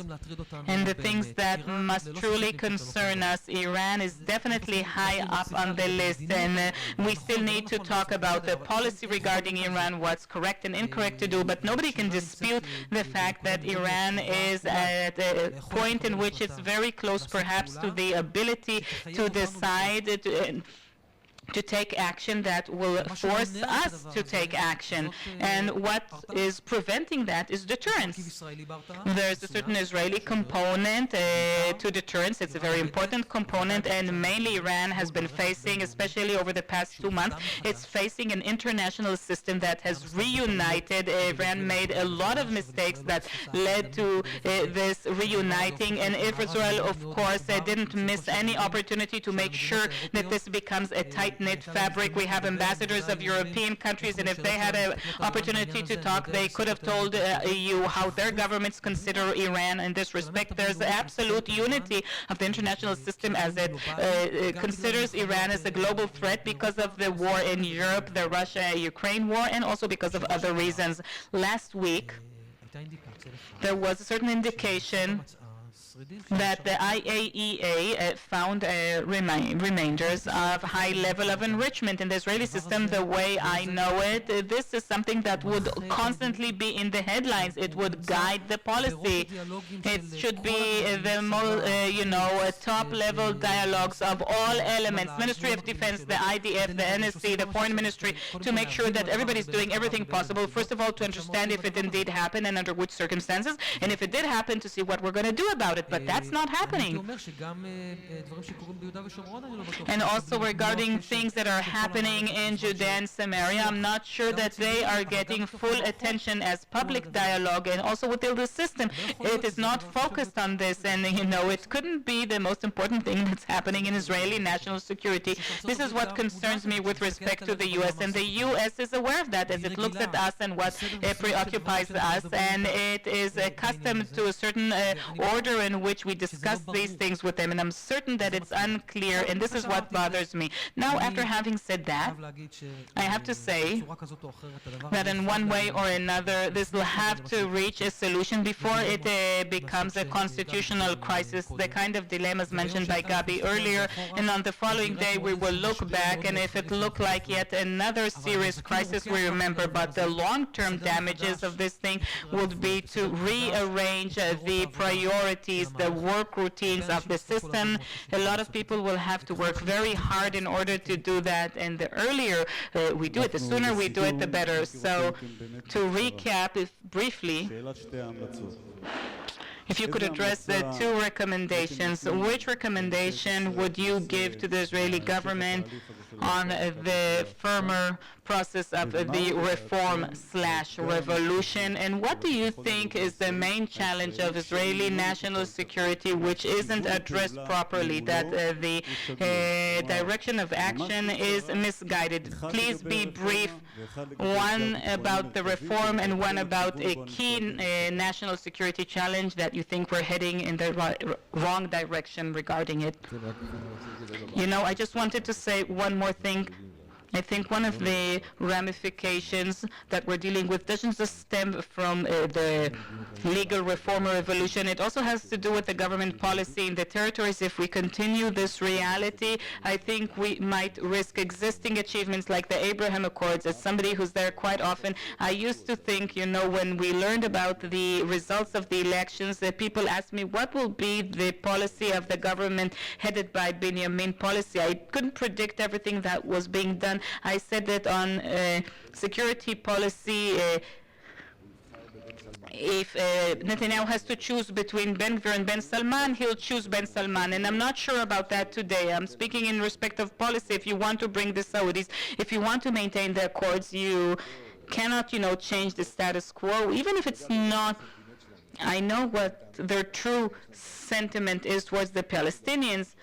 and the things that must truly concern us, Iran is definitely high up on the list, and we still need to talk about the policy regarding Iran, what's correct and incorrect to do, but nobody can dispute the fact that Iran is at a point in which it's very close perhaps to the ability to decide to take action that will force us to take action. And what is preventing that is deterrence. There's a certain Israeli component to deterrence. It's a very important component, and mainly Iran has been facing, especially over the past 2 months, it's facing an international system that has reunited. Iran made a lot of mistakes that led to this reuniting, and Israel, of course, didn't miss any opportunity to make sure that this becomes a tight-knit fabric. We have ambassadors of European countries, and if they had an opportunity to talk, they could have told you how their governments consider Iran in this respect. There's absolute unity of the international system as it considers Iran as a global threat because of the war in Europe, the Russia-Ukraine war, and also because of other reasons. Last week, there was a certain indication that the IAEA found remainders of high level of enrichment in the Israeli system. The way I know it, this is something that would constantly be in the headlines. It would guide the policy. It should be the top-level dialogues of all elements, Ministry of Defense, the IDF, the NSC, the Foreign Ministry, to make sure that everybody's doing everything possible, first of all, to understand if it indeed happened and under which circumstances, and if it did happen, to see what we're going to do about it. But that's not happening. And also regarding things that are happening in Judea and Samaria, I'm not sure that they are getting full attention as public dialogue, and also within the system. It is not focused on this, and it couldn't be the most important thing that's happening in Israeli national security. This is what concerns me with respect to the U.S., and the U.S. is aware of that as it looks at us and what preoccupies us, and it is accustomed to a certain order in which we discuss these things with them, and I'm certain that it's unclear, and this is what bothers me. Now, after having said that, I have to say that in one way or another, this will have to reach a solution before it becomes a constitutional crisis, the kind of dilemmas mentioned by Gabi earlier, and on the following day we will look back, and if it looked like yet another serious crisis, we remember, but the long-term damages of this thing would be to rearrange the priorities, the work routines of the system. A lot of people will have to work very hard in order to do that, and the earlier we do it, the sooner we do it, the better. So to recap briefly, if you could address the two recommendations, which recommendation would you give to the Israeli government on the firmer process of the reform/revolution, and what do you think is the main challenge of Israeli national security which isn't addressed properly, that the direction of action is misguided? Please be brief, one about the reform and one about a key national security challenge that you think we're heading in the wrong direction regarding it. You know, I just wanted to say one more thing. I think one of the ramifications that we're dealing with doesn't just stem from the legal reform or revolution. It also has to do with the government policy in the territories. If we continue this reality, I think we might risk existing achievements like the Abraham Accords. As somebody who's there quite often, I used to think, you know, when we learned about the results of the elections, that people asked me, what will be the policy of the government headed by Benjamin policy? I couldn't predict everything that was being done. I said that on security policy, if Netanyahu has to choose between Ben Gvir and Ben Salman, he'll choose Ben Salman. And I'm not sure about that today. I'm speaking in respect of policy. If you want to bring the Saudis, if you want to maintain the accords, you cannot, you know, change the status quo, even if it's not. I know what their true sentiment is towards the Palestinians.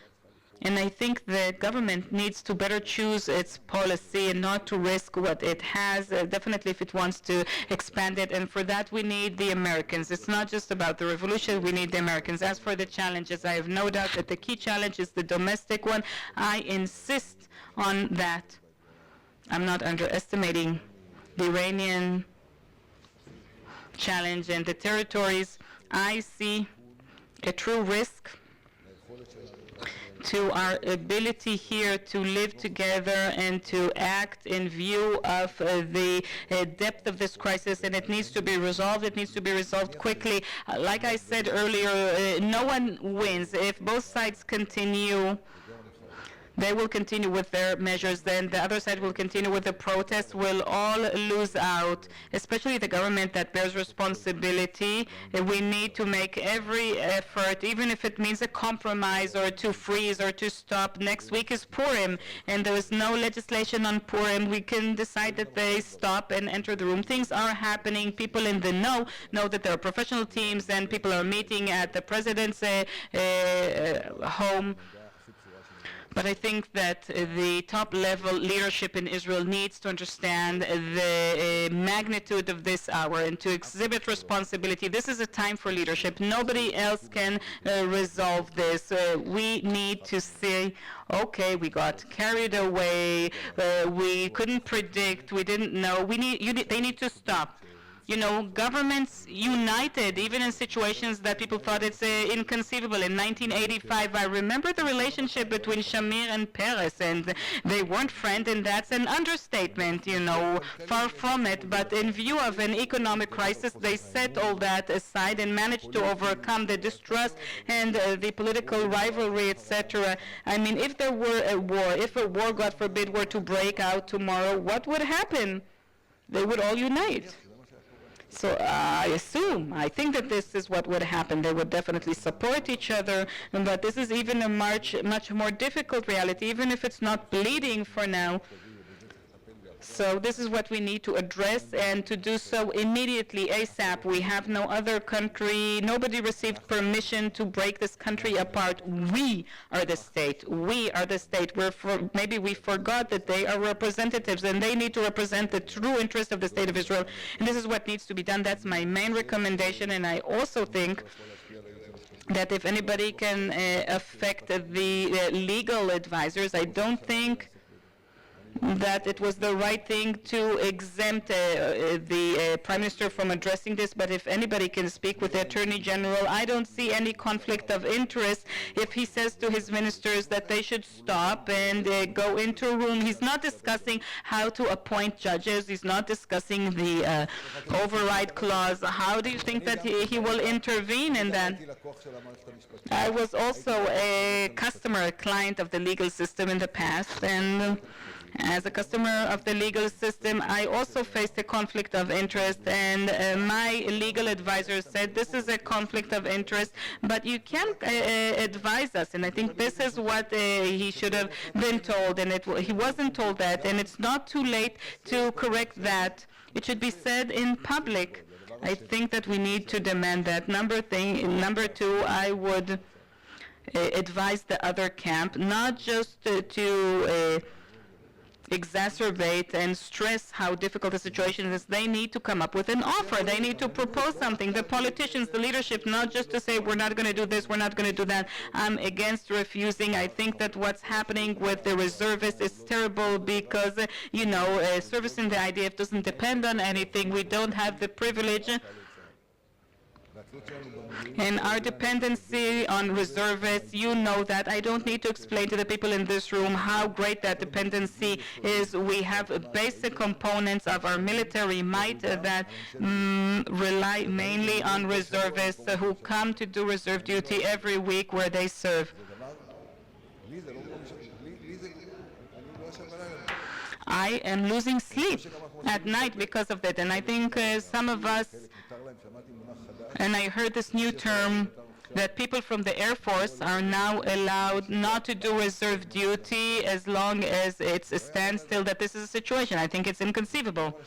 And I think the government needs to better choose its policy and not to risk what it has, definitely if it wants to expand it. And for that, we need the Americans. It's not just about the revolution. We need the Americans. As for the challenges, I have no doubt that the key challenge is the domestic one. I insist on that. I'm not underestimating the Iranian challenge and the territories. I see a true risk to our ability here to live together and to act in view of the depth of this crisis, and it needs to be resolved. It needs to be resolved quickly. Like I said earlier, no one wins. If both sides continue, they will continue with their measures, then the other side will continue with the protests. We'll all lose out, especially the government that bears responsibility. We need to make every effort, even if it means a compromise or to freeze or to stop. Next week is Purim, and there is no legislation on Purim. We can decide that they stop and enter the room. Things are happening. People in the know that there are professional teams, and people are meeting at the president's home. But I think that the top-level leadership in Israel needs to understand the magnitude of this hour and to exhibit responsibility. This is a time for leadership. Nobody else can resolve this. We need to say, okay, we got carried away. We couldn't predict. We didn't know. They need to stop. You know, governments united, even in situations that people thought it's inconceivable. In 1985, I remember the relationship between Shamir and Peres, and they weren't friends, and that's an understatement, you know, far from it. But in view of an economic crisis, they set all that aside and managed to overcome the distrust and the political rivalry, etc. I mean, if there were a war, if a war, God forbid, were to break out tomorrow, what would happen? They would all unite. So I think that this is what would happen. They would definitely support each other, but this is even a much more difficult reality, even if it's not bleeding for now. So this is what we need to address, and to do so immediately, ASAP. We have no other country. Nobody received permission to break this country apart. We are the state. We are the state. Maybe we forgot that they are representatives, and they need to represent the true interest of the state of Israel. And this is what needs to be done. That's my main recommendation. And I also think that if anybody can affect the legal advisors, I don't think that it was the right thing to exempt the Prime Minister from addressing this, but if anybody can speak with the Attorney General, I don't see any conflict of interest if he says to his ministers that they should stop and go into a room. He's not discussing how to appoint judges. He's not discussing the override clause. How do you think that he will intervene in that? I was also a customer, a client of the legal system in the past, and As a customer of the legal system, I also faced a conflict of interest, and my legal advisor said this is a conflict of interest, but you can advise us, and I think this is what he should have been told, and he wasn't told that, and it's not too late to correct that. It should be said in public. I think that we need to demand that. Number two, I would advise the other camp not just to exacerbate and stress how difficult the situation is. They need to come up with an offer. They need to propose something. The politicians, the leadership, not just to say we're not going to do this, we're not going to do that. I'm against refusing. I think that what's happening with the reservists is terrible because, service in the IDF doesn't depend on anything. We don't have the privilege. And our dependency on reservists, you know that. I don't need to explain to the people in this room how great that dependency is. We have basic components of our military might that rely mainly on reservists who come to do reserve duty every week where they serve. I am losing sleep at night because of that, and I think some of us, and I heard this new term that people from the Air Force are now allowed not to do reserve duty as long as it's a standstill, that this is a situation. I think it's inconceivable.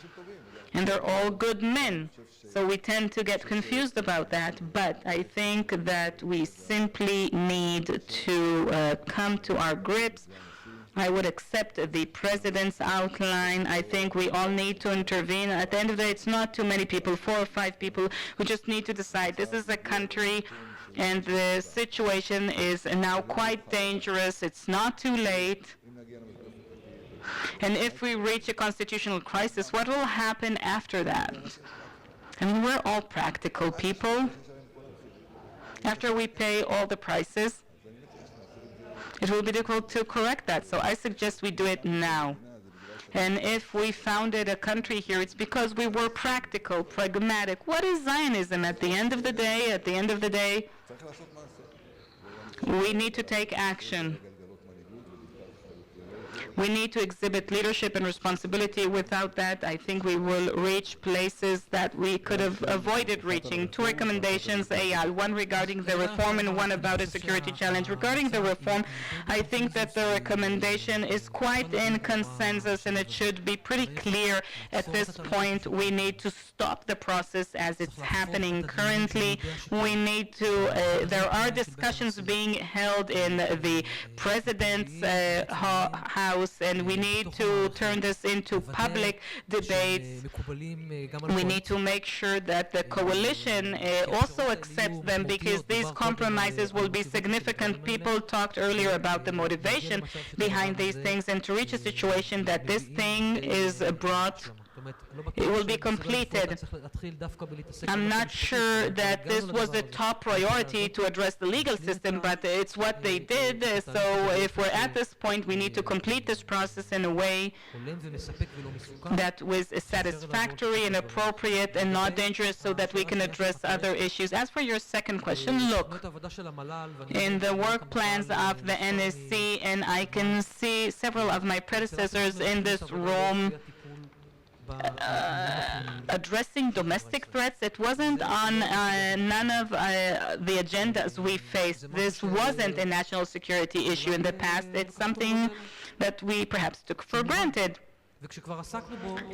And they're all good men. So we tend to get confused about that. But I think that we simply need to come to our grips. I would accept the president's outline. I think we all need to intervene. At the end of the day, it's not too many people, 4 or 5 people who just need to decide. This is a country, and the situation is now quite dangerous. It's not too late. And if we reach a constitutional crisis, what will happen after that? I mean, we're all practical people. After we pay all the prices, it will be difficult to correct that. So I suggest we do it now. And if we founded a country here, it's because we were practical, pragmatic. What is Zionism at the end of the day? At the end of the day, we need to take action. We need to exhibit leadership and responsibility. Without that, I think we will reach places that we could have avoided reaching. 2 recommendations, Eyal, one regarding the reform and one about a security challenge. Regarding the reform, I think that the recommendation is quite in consensus, and it should be pretty clear at this point. We need to stop the process as it's happening currently. We need to, there are discussions being held in the President's House, and we need to turn this into public debates. We need to make sure that the coalition also accepts them, because these compromises will be significant. People talked earlier about the motivation behind these things, and to reach a situation that this thing is brought, it will be completed. I'm not sure that this was the top priority to address the legal system, but it's what they did. So if we're at this point, we need to complete this process in a way that was satisfactory and appropriate and not dangerous, so that we can address other issues. As for your second question, look, in the work plans of the NSC, and I can see several of my predecessors in this room addressing domestic threats, it wasn't on none of the agendas we faced. This wasn't a national security issue in the past. It's something that we perhaps took for granted.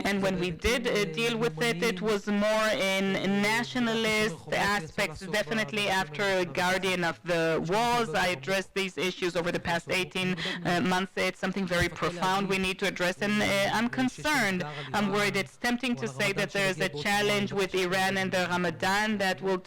And when we did deal with it, it was more in nationalist aspects. Definitely after Guardian of the Walls, I addressed these issues over the past 18 months. It's something very profound we need to address, and I'm concerned. I'm worried. It's tempting to say that there's a challenge with Iran and the Ramadan that will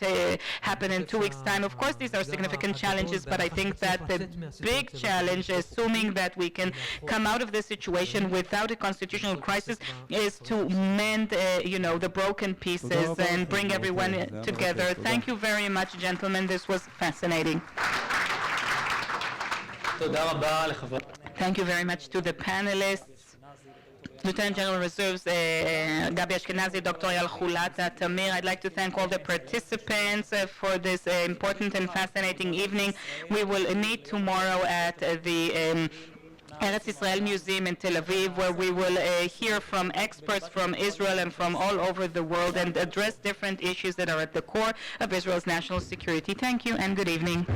happen in 2 weeks' time. Of course, these are significant challenges, but I think that the big challenge, assuming that we can come out of this situation without a constitutional crisis, is to mend, the broken pieces and bring everyone together. Thank you very much, gentlemen. This was fascinating. Thank you very much to the panelists. Lieutenant General Reserves Gabi Ashkenazi, Dr. Eyal Hulata, Tamir. I'd like to thank all the participants for this important and fascinating evening. We will meet tomorrow at the Eretz Israel Museum in Tel Aviv, where we will hear from experts from Israel and from all over the world and address different issues that are at the core of Israel's national security. Thank you and good evening.